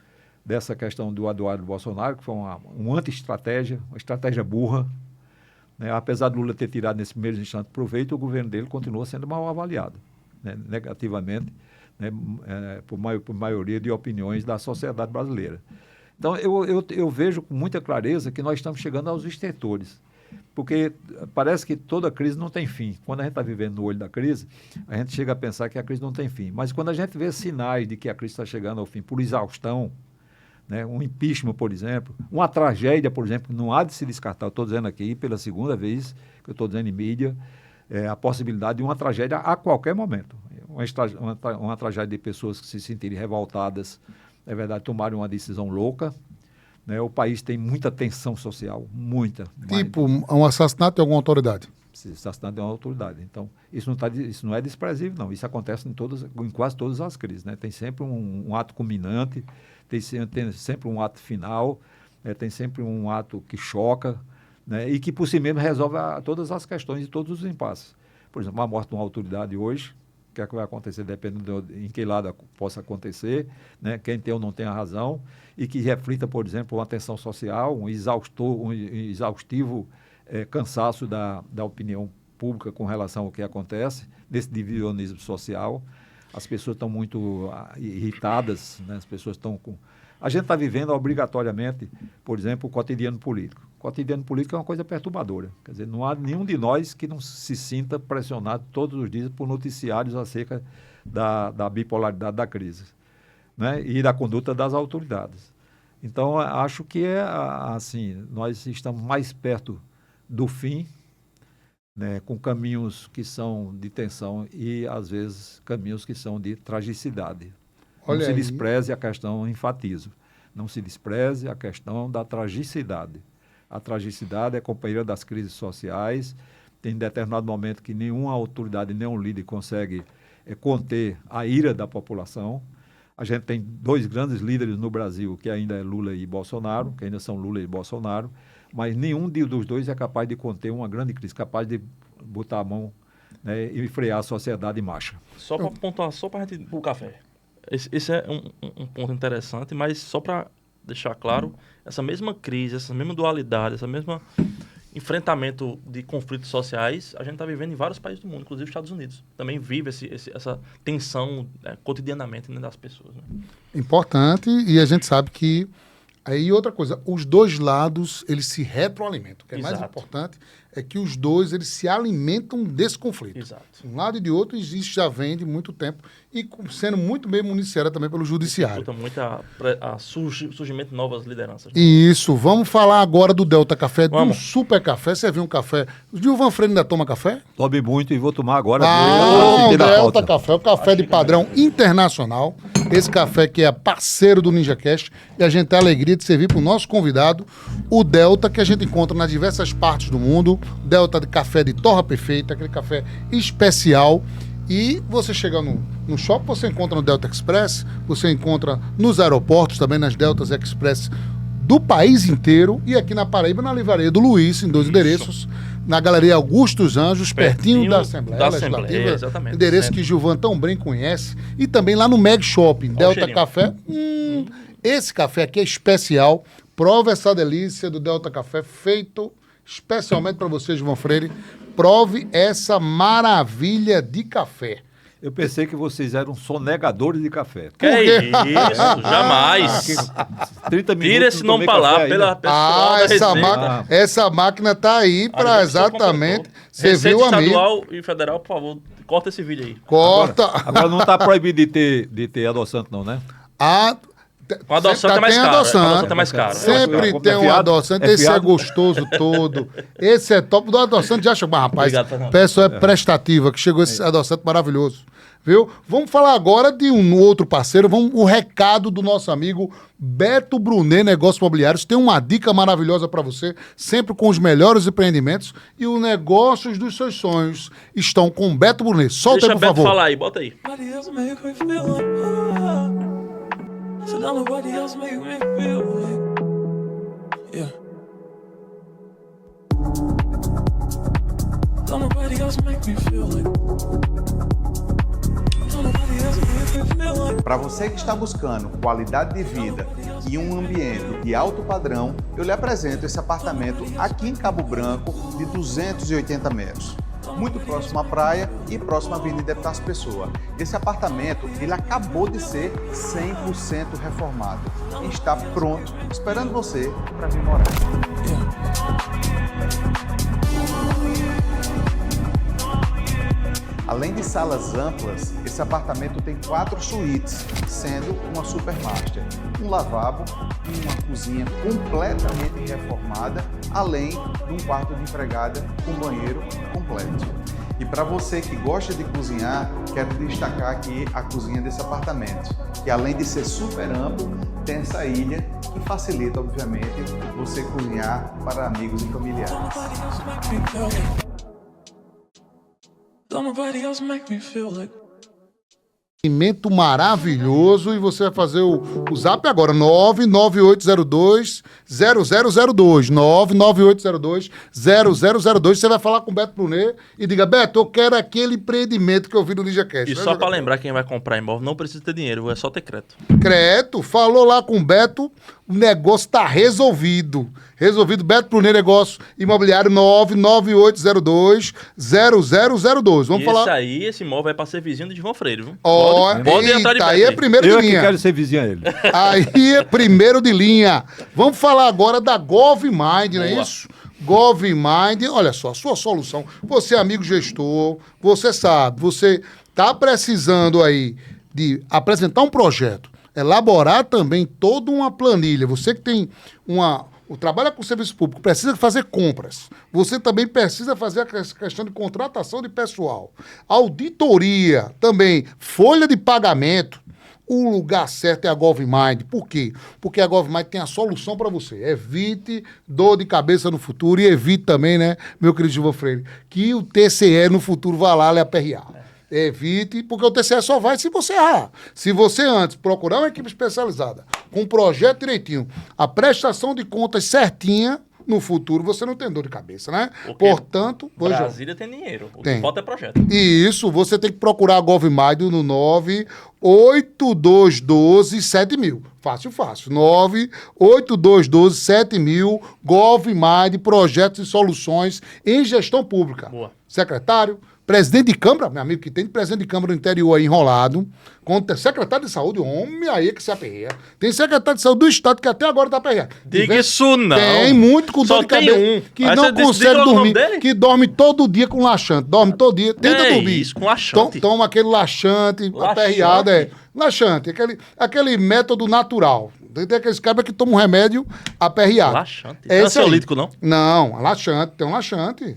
dessa questão do Eduardo Bolsonaro, que foi uma anti-estratégia, uma estratégia burra, né, apesar de Lula ter tirado nesse primeiro instante proveito, o governo dele continua sendo mal avaliado, né, negativamente, né, por maioria de opiniões da sociedade brasileira. Então, eu vejo com muita clareza que nós estamos chegando aos estertores, porque parece que toda crise não tem fim. Quando a gente está vivendo no olho da crise, a gente chega a pensar que a crise não tem fim. Mas quando a gente vê sinais de que a crise está chegando ao fim por exaustão, né, um impeachment, por exemplo, uma tragédia, por exemplo, não há de se descartar, eu estou dizendo aqui pela segunda vez que eu estou dizendo em mídia, a possibilidade de uma tragédia a qualquer momento. Uma tragédia de pessoas que se sentirem revoltadas, é verdade, tomarem uma decisão louca. Né? O país tem muita tensão social, muita. Tipo, um assassinato de alguma autoridade. Assassinato de uma autoridade. Então, isso não é desprezível, não. Isso acontece em quase todas as crises. Né? Tem sempre um ato culminante, tem sempre um ato final, tem sempre um ato que choca, né? E que, por si mesmo, resolve todas as questões e todos os impasses. Por exemplo, a morte de uma autoridade hoje, o que é que vai acontecer, dependendo em que lado possa acontecer, né? Quem tem ou não tem a razão, e que reflita, por exemplo, uma tensão social, um exaustivo cansaço da opinião pública com relação ao que acontece, desse divisionismo social. As pessoas estão muito irritadas, né? As pessoas estão com... A gente está vivendo obrigatoriamente, por exemplo, o cotidiano político. O cotidiano político é uma coisa perturbadora. Quer dizer, não há nenhum de nós que não se sinta pressionado todos os dias por noticiários acerca da bipolaridade da crise, né? E da conduta das autoridades. Então, acho que assim, nós estamos mais perto do fim, né, com caminhos que são de tensão e, às vezes, caminhos que são de tragicidade. Não se despreze a questão, enfatizo, não se despreze a questão da tragicidade. A tragicidade é companheira das crises sociais, tem determinado momento que nenhuma autoridade, nenhum líder consegue conter a ira da população. A gente tem 2 grandes líderes no Brasil, que ainda é Lula e Bolsonaro, que ainda são Lula e Bolsonaro, mas nenhum dos dois é capaz de conter uma grande crise, capaz de botar a mão, né, e frear a sociedade em marcha. Só para pontuar, só para a gente ir para o café. Esse é um ponto interessante, mas só para deixar claro, essa mesma crise, essa mesma dualidade, esse mesmo enfrentamento de conflitos sociais, a gente está vivendo em vários países do mundo, inclusive os Estados Unidos. Também vive essa tensão cotidianamente, né, das pessoas. Né? Importante, e a gente sabe que... Aí outra coisa, os dois lados, eles se retroalimentam. O que é mais importante é que os dois, eles se alimentam desse conflito. Exato. Um lado e de outro existe, já vem de muito tempo, e sendo muito bem municiada também pelo judiciário. Disputa muito surgimento de novas lideranças. Né? Isso, vamos falar agora do Delta Café, do Super Café. Você viu um café? O Gilvan Freire ainda toma café? Tome muito e vou tomar agora. O Delta Café, o café de padrão internacional. Esse café que é parceiro do NinjaCast, e a gente tem a alegria de servir para o nosso convidado, o Delta, que a gente encontra nas diversas partes do mundo. Delta de café de torra perfeita, aquele café especial. E você chega no shopping, você encontra no Delta Express, você encontra nos aeroportos, também nas Deltas Express do país inteiro, e aqui na Paraíba, na livraria do Luiz, em 2 endereços, na Galeria Augusto dos Anjos, pertinho da Assembleia Assembleia, Legislativa. exatamente. Endereço Sempre. que Gilvan tão bem conhece. E também lá no Meg Shopping, Delta cheirinho. Café. Esse café aqui é especial. Prove essa delícia do Delta Café, feito especialmente para você, Gilvan Freire. Prove essa maravilha de café. Eu pensei que vocês eram sonegadores de café. Que é isso? Jamais. 30 minutos. Tira esse não nome tomei pra lá, café pela ainda. pessoa da resenha. Essa máquina tá aí para Olha, exatamente Receita servir o amigo. estadual e federal, por favor, corta esse vídeo aí. Corta. Agora não está proibido de ter adoçante, não, né? Com adoçante é mais caro. Adoçante é mais caro. Sempre É tem um fiado? adoçante. É Esse é fiado? gostoso todo. Esse é top. Do adoçante já chegou. Mas, rapaz, Obrigado, Fernando. peço é prestativa, que chegou esse adoçante maravilhoso. Viu? Vamos falar agora de um outro parceiro. O recado do nosso amigo Beto Brunet Negócios Imobiliários. Tem uma dica maravilhosa para você, sempre com os melhores empreendimentos. E os negócios dos seus sonhos estão com Beto Brunet. Solta Deixa aí, o por Beto favor. falar aí, bota aí. Nobody else make me feel like so now nobody else make me feel like yeah. Don't nobody else make me feel like don't nobody else make me feel like Para você que está buscando qualidade de vida e um ambiente de alto padrão, eu lhe apresento esse apartamento aqui em Cabo Branco de 280 metros. Muito próximo à praia e próximo à Avenida Deputados Pessoa. Esse apartamento, ele acabou de ser 100% reformado e está pronto, esperando você para vir morar. Além de salas amplas, esse apartamento tem 4 suítes, sendo uma supermaster, um lavabo e uma cozinha completamente reformada, além de um quarto de empregada com banheiro completo. E para você que gosta de cozinhar, quero destacar aqui a cozinha desse apartamento, que além de ser super amplo, tem essa ilha que facilita, obviamente, você cozinhar para amigos e familiares. don't nobody else make me feel like Alimento maravilhoso. E você vai fazer o zap agora, 99802-0002. 99802-0002. Você vai falar com o Beto Brunet e diga: Beto, eu quero aquele empreendimento que eu vi no NinjaCast. E só pra lembrar, quem vai comprar imóvel não precisa ter dinheiro, é só ter crédito. Crédito, falou lá com o Beto, o negócio tá resolvido. Resolvido, Beto Brunet Negócio Imobiliário, 99802-0002. Vamos E falar. esse imóvel é pra ser vizinho de João Freire, viu? Ó, pode entrar de eita, aí Beto é primeiro Eu de que linha. quero ser vizinho a ele. Aí é primeiro de linha. Vamos falar agora da GovMind, não é Boa. isso? GovMind, olha só, a sua solução. Você é amigo gestor, você sabe, você está precisando aí de apresentar um projeto, elaborar também toda uma planilha. Você que tem trabalha com serviço público, precisa fazer compras. Você também precisa fazer a questão de contratação de pessoal. Auditoria também, folha de pagamento. O lugar certo é a GovMind. Por quê? Porque a GovMind tem a solução para você. Evite dor de cabeça no futuro e evite também, né, meu querido Gilvan Freire, que o TCE no futuro vá lá lhe aperrear. Evite, porque o TCE só vai se você errar. Se você antes procurar uma equipe especializada, com um projeto direitinho, a prestação de contas certinha, no futuro você não tem dor de cabeça, né? Porque Portanto, hoje, Brasília tem dinheiro. O Tem. que falta é projeto. isso, você tem que procurar a GovMind no 98212-7000. Fácil. 98212-7000. GovMind, projetos e soluções em gestão pública. Boa. Secretário, presidente de Câmara, meu amigo, que tem presidente de Câmara no interior aí enrolado, contra secretário de saúde, homem aí que se aperreia. Tem secretário de saúde do Estado que até agora está aperreado. Diga isso não. Tem muito com Só dor de tem cabeça. um. Que Aí não você diz consegue logo o nome dormir. dele? Que dorme todo dia com laxante. Dorme todo dia. Tenta É dormir. isso, com laxante. Toma aquele laxante, aperreado. Laxante, aquele método natural. Tem aqueles cabras que tomam um remédio aperreado. Laxante. É Não é esse aí. ansiolítico, não? Não, laxante, tem um laxante.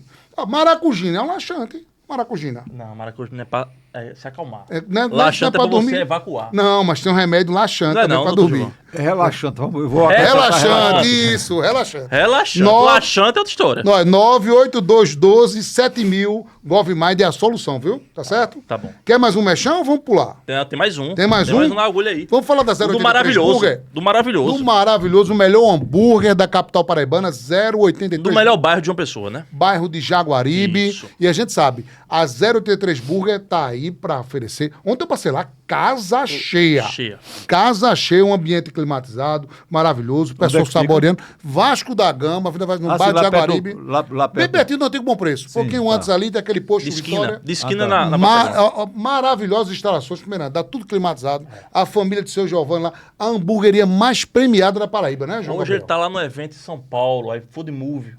Maracujina é um laxante. Maracujina. Não, maracujina é pra se acalmar. Não é Laxante é pra pra dormir. você evacuar. Não, mas tem um remédio laxante Não é também não, pra doutor dormir. João. É relaxante. Eu vou até Relaxante, relaxante. isso, relaxante. Relaxante. Nove- Laxante é outra história. Nós, 98212-7000, GovMind é a solução, viu? Tá certo? Tá bom. Quer mais um mexão ou vamos pular? Tem mais um. Tem mais Tem um? mais um na agulha aí. Vamos falar da Do 083 maravilhoso. Burger? Do maravilhoso. Do maravilhoso, o melhor hambúrguer da capital paraibana, 083. Do melhor bairro de uma pessoa, né? Bairro de Jaguaribe. Isso. E a gente sabe, a 083 Burger tá aí pra oferecer. Ontem eu passei lá, casa cheia. Cheia. Casa cheia, um ambiente climatizado, maravilhoso, pessoal é que fica? saboreando. Vasco da Gama, a vida vai no Ah, bairro sim, de lá perto Jaguaribe. do- lá Bem perto. pertinho do Antigo Bom Preço. Um pouquinho tá. antes ali daquele posto De esquina. Vitória. De esquina Ah, tá. na Macedônia. Maravilhosas instalações, primeiro, dá tudo climatizado. A família de seu Giovanni lá, a hamburgueria mais premiada da Paraíba, né, João? Hoje ele Gabriel? tá lá no evento em São Paulo, iFood Move.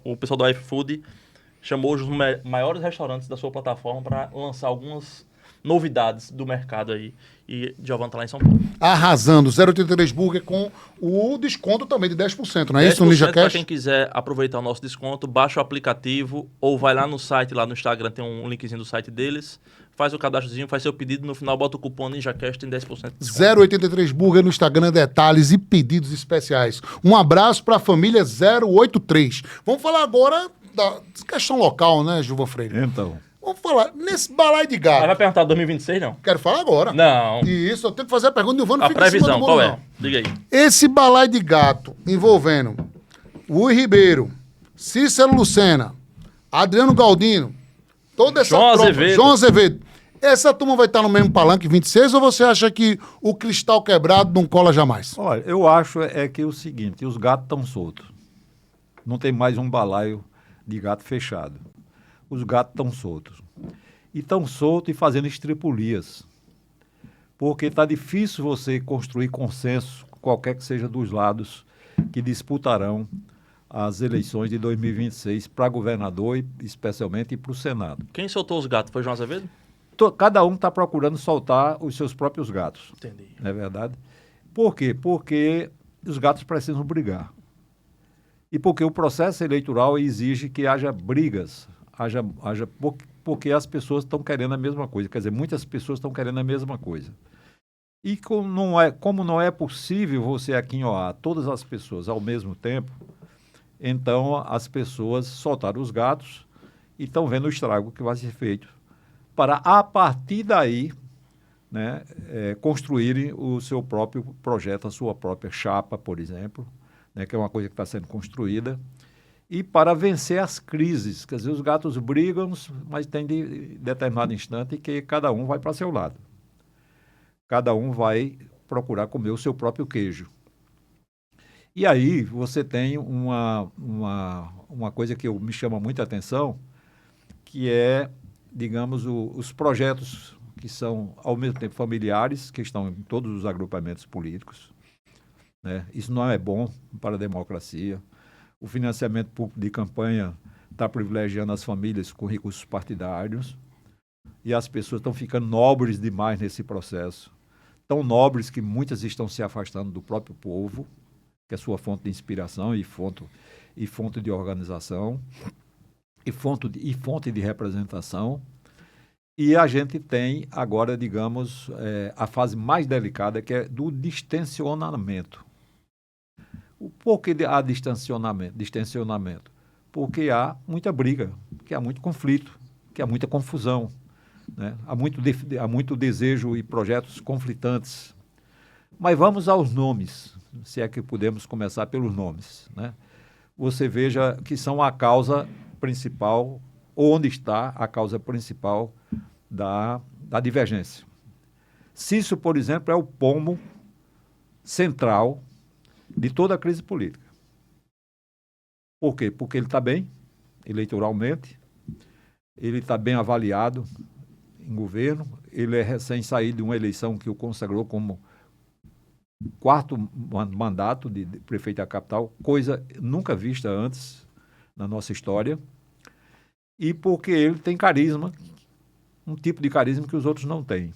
O pessoal do iFood chamou hoje os maiores restaurantes da sua plataforma para lançar algumas novidades do mercado aí. E Giovanni tá lá em São Paulo. Arrasando, 083 Burger com o desconto também de 10%, não é isso, no 10% Ninja para Cash? quem quiser aproveitar o nosso desconto, baixa o aplicativo ou vai lá no site, lá no Instagram, tem um linkzinho do site deles, faz o cadastrozinho, faz seu pedido, no final bota o cupom NinjaCast, tem 10% de desconto. 083 Burger no Instagram, detalhes e pedidos especiais. Um abraço para a família 083. Vamos falar agora da questão local, né, Gilvan Freire? Então, Vamos falar nesse balai de Mas gato. vai perguntar 2026, não? Quero falar agora. Não. Isso, eu tenho que fazer a pergunta e o Vano A fica em cima previsão, do qual bolo, é? não. Diga aí. Esse balai de gato envolvendo Rui Ribeiro, Cícero Lucena, Adriano Galdino, toda essa João tropa, Azevedo. João Azevedo. Essa turma vai estar no mesmo palanque 26 ou você acha que o cristal quebrado não cola jamais? olha, eu acho que é o seguinte, os gatos estão soltos. Não tem mais um balaio de gato fechado. Os gatos estão soltos. E estão soltos e fazendo estripulias. Porque está difícil você construir consenso, qualquer que seja dos lados, que disputarão as eleições de 2026 para governador e especialmente para o Senado. Quem soltou os gatos? Foi João Azevedo? Cada um está procurando soltar os seus próprios gatos. Entendi. Não é verdade? Por quê? Porque os gatos precisam brigar. E porque o processo eleitoral exige que haja brigas, porque as pessoas estão querendo a mesma coisa. Quer dizer, muitas pessoas estão querendo a mesma coisa. E como não é possível você aquinhoar todas as pessoas ao mesmo tempo, então as pessoas soltaram os gatos e estão vendo o estrago que vai ser feito para, a partir daí, né, construírem o seu próprio projeto, a sua própria chapa, por exemplo, né, que é uma coisa que está sendo construída, e para vencer as crises. Quer dizer, os gatos brigam, mas tem de determinado instante que cada um vai para seu lado. Cada um vai procurar comer o seu próprio queijo. E aí você tem uma coisa que me chama muita atenção, que é, digamos, os projetos que são, ao mesmo tempo, familiares, que estão em todos os agrupamentos políticos. Né? Isso não é bom para a democracia. O financiamento público de campanha está privilegiando as famílias com recursos partidários e as pessoas estão ficando nobres demais nesse processo. Tão nobres que muitas estão se afastando do próprio povo, que é sua fonte de inspiração e fonte de organização e fonte de representação. E a gente tem agora, digamos, a fase mais delicada, que é do distensionamento. Por que há distensionamento? Porque há muita briga, que há muito conflito, que há muita confusão, né? Há muito desejo e projetos conflitantes. Mas vamos aos nomes, se é que podemos começar pelos nomes. Né? Você veja que são a causa principal, onde está a causa principal da divergência. Cícero, por exemplo, é o pomo central de toda a crise política. Por quê? Porque ele está bem, eleitoralmente, ele está bem avaliado em governo, ele é recém-saído de uma eleição que o consagrou como quarto mandato de prefeito da capital, coisa nunca vista antes na nossa história, e porque ele tem carisma, um tipo de carisma que os outros não têm.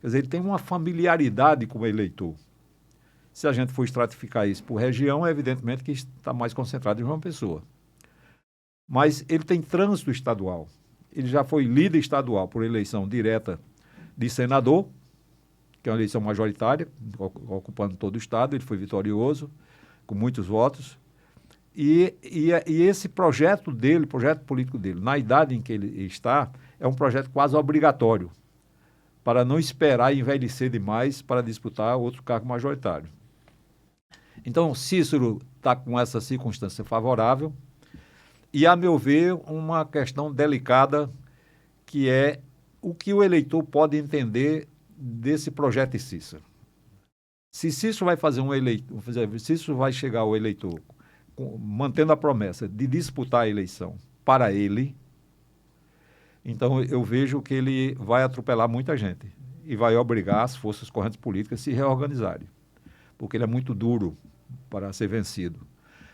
Quer dizer, ele tem uma familiaridade com o eleitor. Se a gente for estratificar isso por região, é evidentemente que está mais concentrado em João Pessoa. Mas ele tem trânsito estadual. ele já foi líder estadual por eleição direta de senador, que é uma eleição majoritária, ocupando todo o estado, ele foi vitorioso, com muitos votos. E esse projeto dele, projeto político dele, na idade em que ele está, é um projeto quase obrigatório, para não esperar envelhecer demais para disputar outro cargo majoritário. Então, Cícero está com essa circunstância favorável e, a meu ver, uma questão delicada, que é o que o eleitor pode entender desse projeto de Cícero. Se Cícero vai fazer Cícero vai chegar ao eleitor mantendo a promessa de disputar a eleição para ele, então eu vejo que ele vai atropelar muita gente e vai obrigar as forças correntes políticas a se reorganizarem, porque ele é muito duro para ser vencido.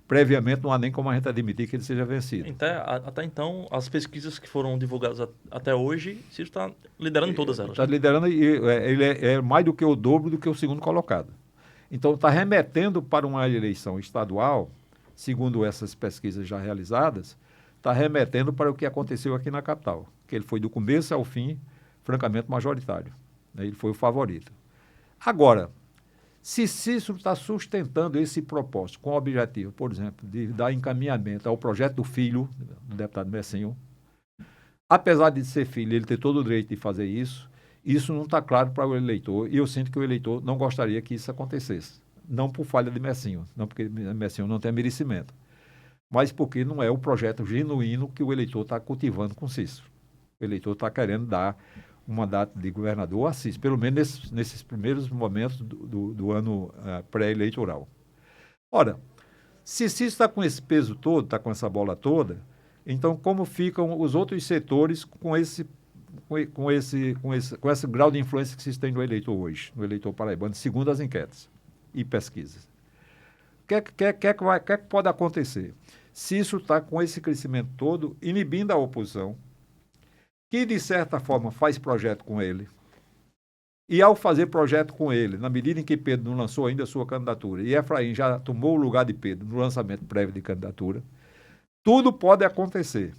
Previamente não há nem como a gente admitir que ele seja vencido. Até então, as pesquisas que foram divulgadas até hoje, Ciro está liderando todas elas. Está liderando e ele é mais do que o dobro do que o segundo colocado. Então está remetendo para uma eleição estadual, segundo essas pesquisas já realizadas, está remetendo para o que aconteceu aqui na capital, que ele foi do começo ao fim, francamente, majoritário. Ele foi o favorito. Agora, se Cícero está sustentando esse propósito com o objetivo, por exemplo, de dar encaminhamento ao projeto do filho, do deputado Messinho, apesar de ser filho, ele ter todo o direito de fazer isso não está claro para o eleitor, e eu sinto que o eleitor não gostaria que isso acontecesse. Não por falha de Messinho, não porque Messinho não tem merecimento, mas porque não é o projeto genuíno que o eleitor está cultivando com Cícero. O eleitor está querendo dar um mandato de governador a Cícero, pelo menos nesses primeiros momentos do ano pré-eleitoral. Ora, se Cícero está com esse peso todo, está com essa bola toda, então como ficam os outros setores com esse grau de influência que se tem no eleitor hoje, no eleitor paraibano, segundo as enquetes e pesquisas? O que pode acontecer? Cícero está com esse crescimento todo, inibindo a oposição, que de certa forma faz projeto com ele, e ao fazer projeto com ele, na medida em que Pedro não lançou ainda a sua candidatura, e Efraim já tomou o lugar de Pedro no lançamento prévio de candidatura, tudo pode acontecer.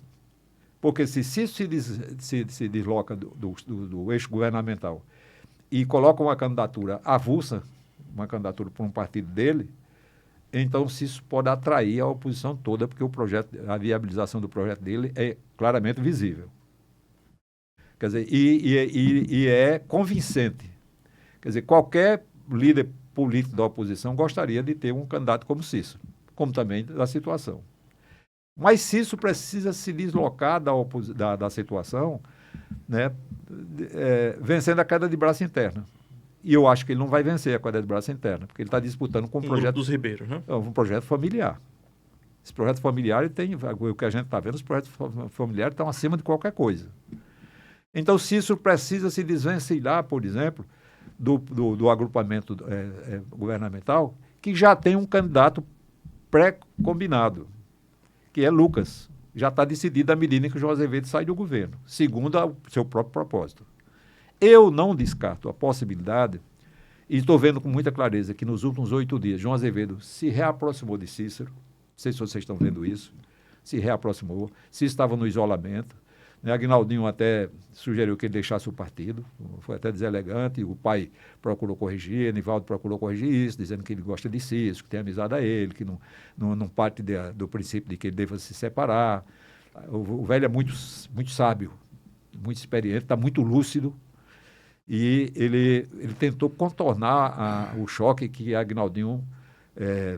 Porque se Cícero se desloca do eixo governamental e coloca uma candidatura avulsa, uma candidatura por um partido dele, então Cícero pode atrair a oposição toda, porque a viabilização do projeto dele é claramente visível. Quer dizer, e é convincente. Quer dizer, qualquer líder político da oposição gostaria de ter um candidato como Cícero, como também da situação. Mas Cícero precisa se deslocar da situação, né, vencendo a queda de braço interna. E eu acho que ele não vai vencer a queda de braço interna, porque ele está disputando com um projeto dos Ribeiros, né? Um projeto familiar. Esse projeto familiar, ele tem, o que a gente está vendo, os projetos familiares estão acima de qualquer coisa. Então, Cícero precisa se desvencilhar, por exemplo, do agrupamento governamental, que já tem um candidato pré-combinado, que é Lucas. Já está decidido à medida em que o João Azevedo sai do governo, segundo o seu próprio propósito. Eu não descarto a possibilidade, e estou vendo com muita clareza que nos últimos 8 dias, João Azevedo se reaproximou de Cícero, não sei se vocês estão vendo isso, se reaproximou, Cícero estava no isolamento, né? Aguinaldinho até sugeriu que ele deixasse o partido, foi até deselegante, o pai procurou corrigir, Nivaldo procurou corrigir isso, dizendo que ele gosta de Cícero, que tem amizade a ele, que não parte do princípio de que ele deva se separar. O velho é muito, muito sábio, muito experiente, está muito lúcido, e ele tentou contornar o choque que Aguinaldinho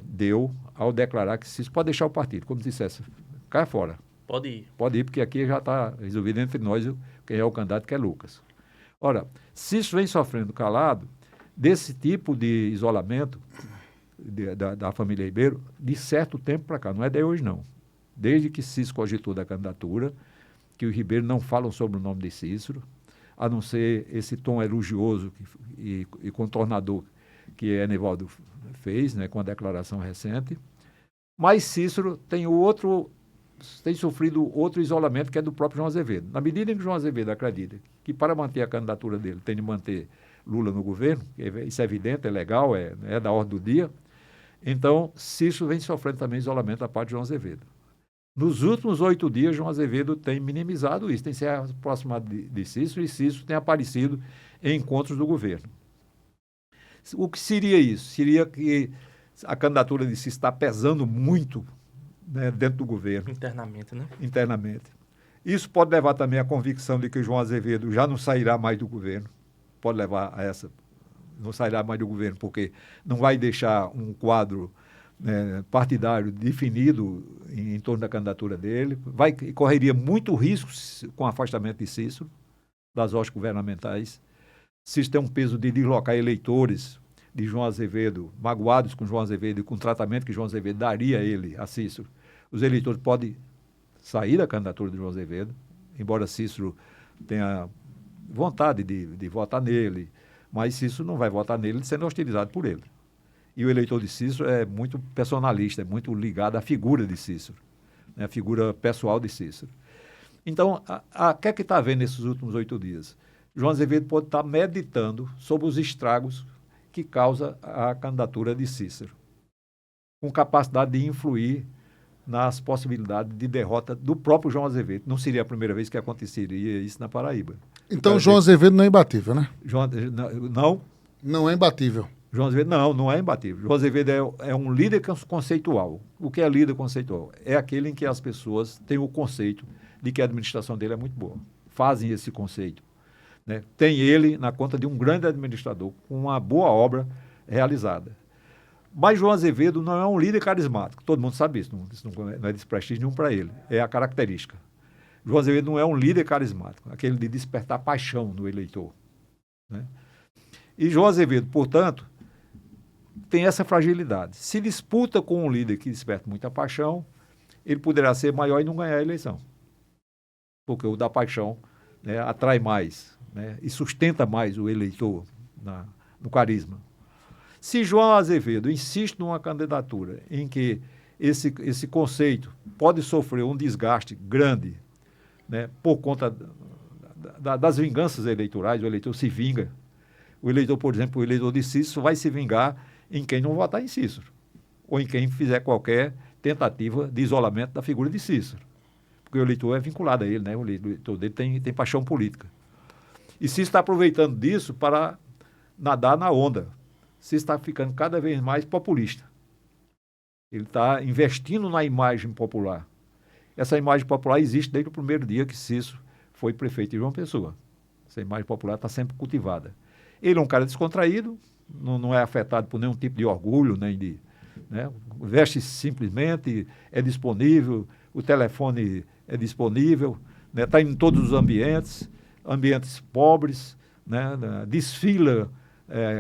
deu ao declarar que Cícero pode deixar o partido, como dissesse, cai fora. Pode ir. Pode ir, porque aqui já está resolvido entre nós quem é o candidato, que é Lucas. Ora, Cícero vem sofrendo calado desse tipo de isolamento da família Ribeiro de certo tempo para cá, não é de hoje não. Desde que Cícero cogitou da candidatura, que os Ribeiro não falam sobre o nome de Cícero, a não ser esse tom elogioso e contornador que Nivaldo fez, né, com a declaração recente. Mas Cícero tem sofrido outro isolamento, que é do próprio João Azevedo. Na medida em que João Azevedo acredita que para manter a candidatura dele tem de manter Lula no governo, isso é evidente, é legal, é da ordem do dia, então Cícero vem sofrendo também isolamento da parte de João Azevedo. Nos últimos 8 dias, João Azevedo tem minimizado isso, tem se aproximado de Cícero, e Cícero tem aparecido em encontros do governo. O que seria isso? Seria que a candidatura de Cícero está pesando muito, né, dentro do governo, Internamente, né? internamente. Isso pode levar também à convicção de que o João Azevedo já não sairá mais do governo, pode levar a essa, não sairá mais do governo, porque não vai deixar um quadro, né, partidário definido em torno da candidatura dele, correria muito risco com o afastamento de Cícero das hostes governamentais. Cícero tem um peso de deslocar eleitores de João Azevedo, magoados com João Azevedo e com o tratamento que João Azevedo daria a ele, a Cícero. Os eleitores podem sair da candidatura de João Azevedo, embora Cícero tenha vontade de votar nele, mas Cícero não vai votar nele sendo hostilizado por ele. E o eleitor de Cícero é muito personalista, é muito ligado à figura de Cícero, né, a figura pessoal de Cícero. Então, o que é que está havendo nesses últimos 8 dias? João Azevedo pode estar meditando sobre os estragos que causa a candidatura de Cícero, com capacidade de influir nas possibilidades de derrota do próprio João Azevedo. Não seria a primeira vez que aconteceria isso na Paraíba. Então, João Azevedo não é imbatível, né? Não. Não é imbatível. João Azevedo não é imbatível. João Azevedo é um líder conceitual. O que é líder conceitual? É aquele em que as pessoas têm o conceito de que a administração dele é muito boa. Fazem esse conceito, né? Tem ele na conta de um grande administrador com uma boa obra realizada. Mas João Azevedo não é um líder carismático. Todo mundo sabe isso. Isso não é desprestígio nenhum para ele. É a característica. João Azevedo não é um líder carismático, aquele de despertar paixão no eleitor, né? E João Azevedo, portanto, tem essa fragilidade. Se disputa com um líder que desperta muita paixão, ele poderá ser maior e não ganhar a eleição. Porque o da paixão, né, atrai mais, né, e sustenta mais o eleitor no carisma. Se João Azevedo insiste numa candidatura em que esse conceito pode sofrer um desgaste grande, né, por conta das vinganças eleitorais, o eleitor se vinga. O eleitor, por exemplo, o eleitor de Cícero vai se vingar em quem não votar em Cícero, ou em quem fizer qualquer tentativa de isolamento da figura de Cícero. Porque o eleitor é vinculado a ele, né? O eleitor dele tem paixão política. E Cícero está aproveitando disso para nadar na onda. Cícero está ficando cada vez mais populista. Ele está investindo na imagem popular. Essa imagem popular existe desde o primeiro dia que Cícero foi prefeito de João Pessoa. Essa imagem popular está sempre cultivada. Ele é um cara descontraído, não é afetado por nenhum tipo de orgulho, nem de, né? Veste simplesmente, é disponível, o telefone é disponível, né? Está em todos os ambientes pobres, né? Desfila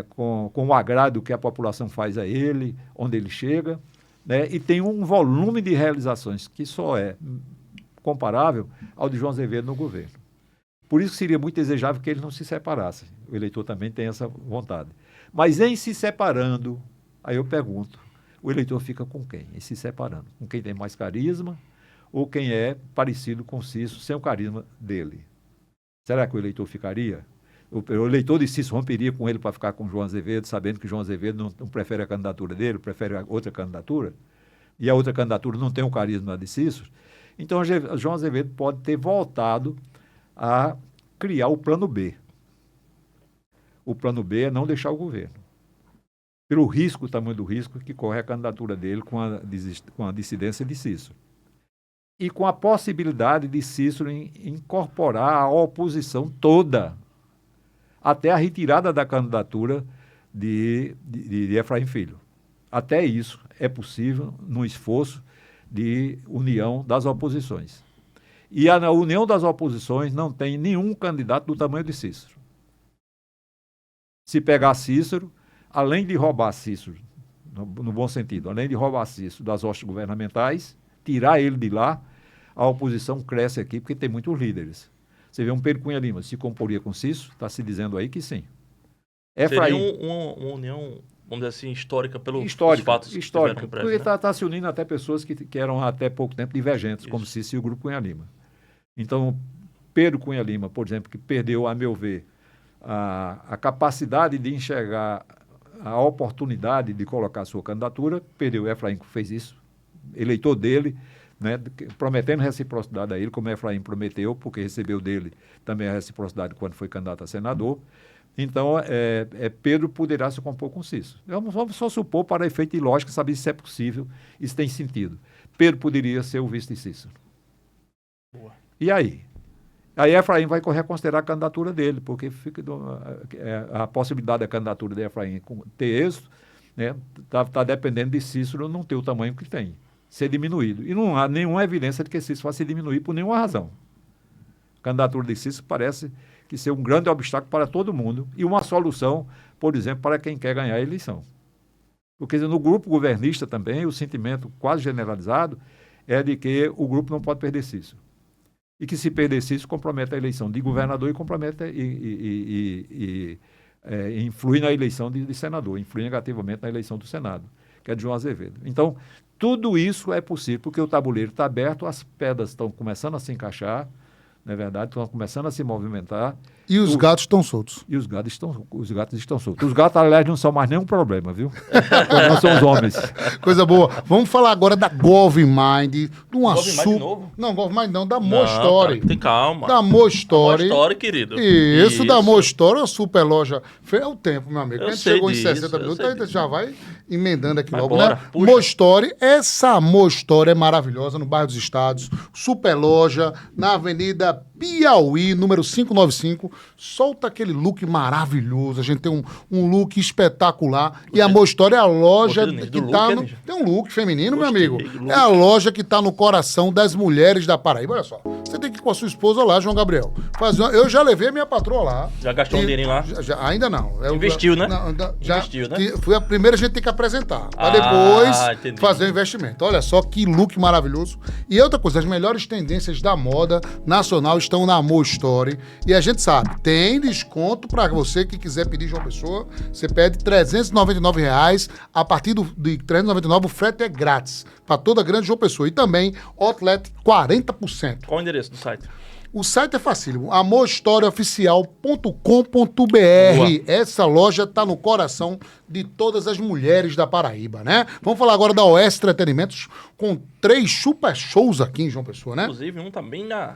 com o agrado que a população faz a ele, onde ele chega, né? E tem um volume de realizações que só é comparável ao de João Azevedo no governo. Por isso seria muito desejável que ele não se separasse. O eleitor também tem essa vontade. Mas em se separando, aí eu pergunto, o eleitor fica com quem? Em se separando? Com quem tem mais carisma ou quem é parecido com Cícero sem o carisma dele? Será que o eleitor ficaria? O eleitor de Cícero romperia com ele para ficar com João Azevedo, sabendo que João Azevedo não prefere a candidatura dele, prefere outra candidatura, e a outra candidatura não tem o carisma de Cícero? Então, João Azevedo pode ter voltado a criar o plano B. O plano B é não deixar o governo. Pelo risco, o tamanho do risco que corre a candidatura dele com a dissidência de Cícero. E com a possibilidade de Cícero incorporar a oposição toda, até a retirada da candidatura de Efraim Filho. Até isso é possível no esforço de união das oposições. E a união das oposições não tem nenhum candidato do tamanho de Cícero. Se pegar Cícero, além de roubar Cícero, no bom sentido, além de roubar Cícero das hostes governamentais, tirar ele de lá, a oposição cresce aqui porque tem muitos líderes. Você vê um Pedro Cunha Lima, se comporia com Cícero, está se dizendo aí que sim. Seria uma união, vamos dizer assim, histórica pelos fatos que tiveram impressos, porque né? está se unindo até pessoas que eram até pouco tempo divergentes, como Cícero e o Grupo Cunha Lima. Então, Pedro Cunha Lima, por exemplo, que perdeu, a meu ver, a capacidade de enxergar a oportunidade de colocar a sua candidatura, perdeu. Efraim fez isso, eleitor dele, né, prometendo reciprocidade a ele, como Efraim prometeu, porque recebeu dele também a reciprocidade quando foi candidato a senador. Então, Pedro poderá se compor com Cícero. Vamos só supor, para efeito de lógica, saber se é possível, isso tem sentido. Pedro poderia ser o vice de Cícero. Boa. E aí? Aí Efraim vai reconsiderar a candidatura dele, porque fica a possibilidade da candidatura de Efraim ter êxito, né, tá dependendo de Cícero não ter o tamanho que tem, ser diminuído. E não há nenhuma evidência de que Cícero vai se diminuir por nenhuma razão. A candidatura de Cícero parece que ser um grande obstáculo para todo mundo e uma solução, por exemplo, para quem quer ganhar a eleição. Porque no grupo governista também, o sentimento quase generalizado é de que o grupo não pode perder Cícero. E que se perder Cícero, compromete a eleição de governador e compromete influi na eleição de senador, influi negativamente na eleição do Senado, que é de João Azevedo. Então, tudo isso é possível, porque o tabuleiro está aberto, as pedras estão começando a se encaixar, não é verdade? Estão começando a se movimentar. E os gatos estão soltos. E os gatos estão soltos. Os gatos, aliás, não são mais nenhum problema, viu? Nós somos homens. Coisa boa. Vamos falar agora da GovMind, de uma GovMind de novo? Não, GovMind não, da Não, Mostory. cara, tem calma. Da Mostory. Mostory, querido. Isso, da Mostory, uma super loja. É o tempo, meu amigo. Eu A gente sei chegou disso, em 60 eu minutos, sei a gente disso. já vai emendando aqui Vai logo, embora, né? puxa. Mostory, essa Mostory é maravilhosa no bairro dos Estados. Super loja, na Avenida Piauí, número 595. Solta aquele look maravilhoso. A gente tem um look espetacular. E a Mostory é a loja Gostei do que look, tá é, no... Ninja? Tem um look feminino, meu Gostei amigo. do look. É a loja que tá no coração das mulheres da Paraíba. Olha só, você tem que ir com a sua esposa lá, João Gabriel. Eu já levei a minha patroa lá. Já gastou um dinheirinho lá? Ainda não. Investiu, né? Já, Investiu, né? Foi a primeira, a gente tem que apresentar. Pra Ah, depois entendi. fazer o investimento. Olha só que look maravilhoso. E outra coisa, as melhores tendências da moda nacional estão na Mostory. E a gente sabe, tem desconto pra você que quiser pedir João Pessoa. Você pede R$399. A partir de R$399 o frete é grátis pra toda a grande João Pessoa. E também Outlet 40%. Qual o endereço do site? O site é facílimo, amorhistorioficial.com.br. Boa. Essa loja está no coração de todas as mulheres da Paraíba, né? Vamos falar agora da OS Entretenimentos, com 3 super shows aqui em João Pessoa, né? Inclusive, um também na...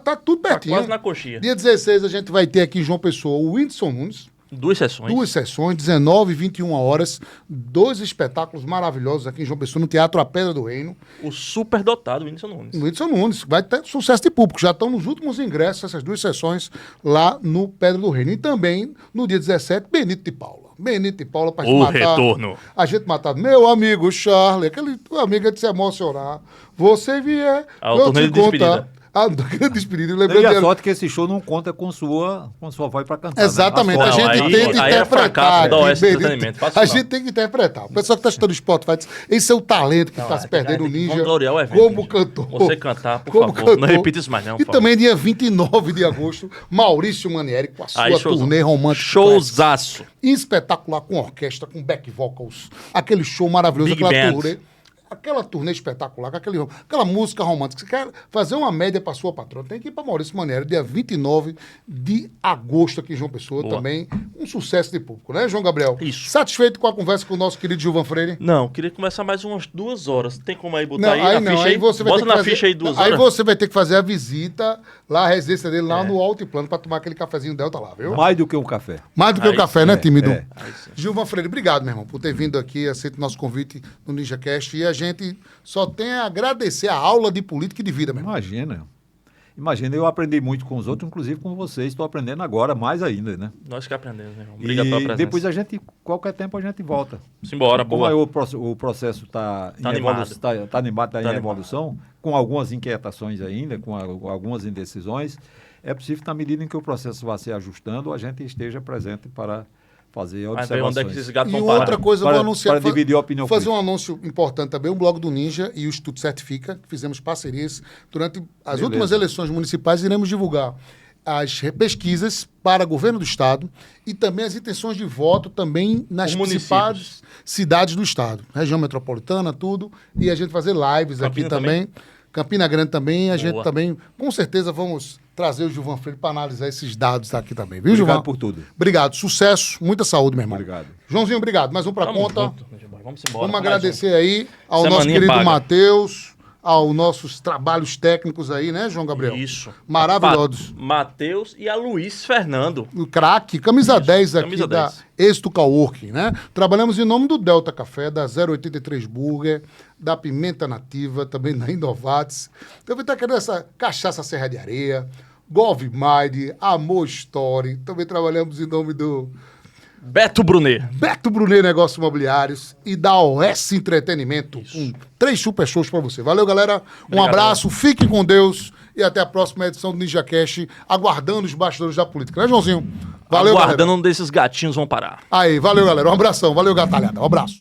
Tá tudo pertinho. quase na coxinha. Dia 16 a gente vai ter aqui em João Pessoa o Whindersson Nunes. 2 sessões. 2 sessões, 19 e 21 horas. 2 espetáculos maravilhosos aqui em João Pessoa, no Teatro A Pedra do Reino. O super dotado Whindersson Nunes. O Whindersson Nunes vai ter sucesso de público. Já estão nos últimos ingressos, essas 2 sessões lá no Pedra do Reino. E também, no dia 17, Benito de Paula. Benito de Paula para O retorno. A gente matar meu amigo Charlie, aquele amigo de se emocionar. Você vier, Ah, o eu turnê te de despedida. contar. A despedida. Lembrei E a dele. sorte é que esse show não conta com sua voz para cantar. Exatamente, Né? a gente aí- tem que aí é interpretar. fracasso da aqui, OS Benito. Entretenimento, fácil A não. gente tem que interpretar. O pessoal que está assistindo o Spotify diz, esse é o talento que está se perdendo, o Vamos Ninja, gloriar o evento, como Ninja. cantor. Você cantar, por Como favor. Não cantor. repita isso mais não, E por favor. também dia 29 de agosto, Maurício Manieri com a sua Aí, showzão. turnê romântica. Showzaço. Espetacular, com orquestra, com back vocals. Aquele show maravilhoso, Big aquela band. turnê. Aquela turnê espetacular, com aquela música romântica. Você quer fazer uma média para sua patroa? Tem que ir para Maurício Manieri, dia 29 de agosto aqui em João Pessoa. Boa. Também um sucesso de público, né, João Gabriel? Isso. Satisfeito com a conversa com o nosso querido Gilvan Freire? Não, queria começar mais umas 2 horas. Tem como aí botar Não, aí aí a não, ficha aí aí? você vai ter Bota que na fazer, ficha aí 2 aí horas. você vai ter que fazer a visita lá, a residência dele lá no Altiplano para tomar aquele cafezinho Delta lá, viu? Mais do que um café. Mais do que o Aí café, né, tímido? é. Aí sim. Gilvan Freire, obrigado, meu irmão, por ter vindo aqui, aceito o nosso convite no NinjaCast. E a gente só tem a agradecer a aula de política e de vida, meu irmão. Imagina, eu aprendi muito com os outros, inclusive com vocês. Estou aprendendo agora, mais ainda, né? Nós que aprendemos, meu irmão. Obrigado pela E presença. depois qualquer tempo a gente volta. Simbora, Como boa. aí o processo está Tá animado. tá animado, está Tá em animado. evolução, com algumas inquietações ainda, com algumas indecisões, é possível que na medida em que o processo vai se ajustando, a gente esteja presente para fazer Vai ver onde é que observações. esses gatos E vão parar. outra coisa, eu vou Para- anunciar. para dividir a opinião Fazer um crítica. anúncio importante também: o blog do Ninja e o Instituto Certifica, que fizemos parcerias durante as Beleza. últimas eleições municipais. Iremos divulgar as pesquisas para governo do estado e também as intenções de voto também nas Os principais cidades do estado, região metropolitana, tudo, e a gente fazer lives aqui Campina também. Campina Grande também, a gente Boa. também, com certeza, vamos trazer o Gilvan Freire para analisar esses dados aqui também, viu, Obrigado Gilvan? por tudo. Obrigado, sucesso, muita saúde, meu irmão. Obrigado. Joãozinho, obrigado. Mais um para Tamo conta. junto, Vamos embora. Vamos mais agradecer aí ao Semaninha nosso querido paga. Matheus, aos nossos trabalhos técnicos aí, né, João Gabriel? Isso. Maravilhosos. Matheus e a Luiz Fernando. O craque, camisa 10 aqui camisa da 10. Êxito Coworking, né? Trabalhamos em nome do Delta Café, da 083 Burger, da Pimenta Nativa, também da Indovates. Também tá querendo essa cachaça Serra de Areia, Golf Mind, Amor Story. Também trabalhamos em nome do Beto Brunet. Beto Brunet Negócios Imobiliários e da OS Entretenimento, com 3 super shows pra você. Valeu, galera. Um Obrigado. abraço, fiquem com Deus e até a próxima edição do Ninja Cash, aguardando os bastidores da política, né, Joãozinho? Valeu, Aguardando galera. onde esses gatinhos vão parar. Aí, valeu, galera. Um abração. Valeu, gatalhada. Um abraço.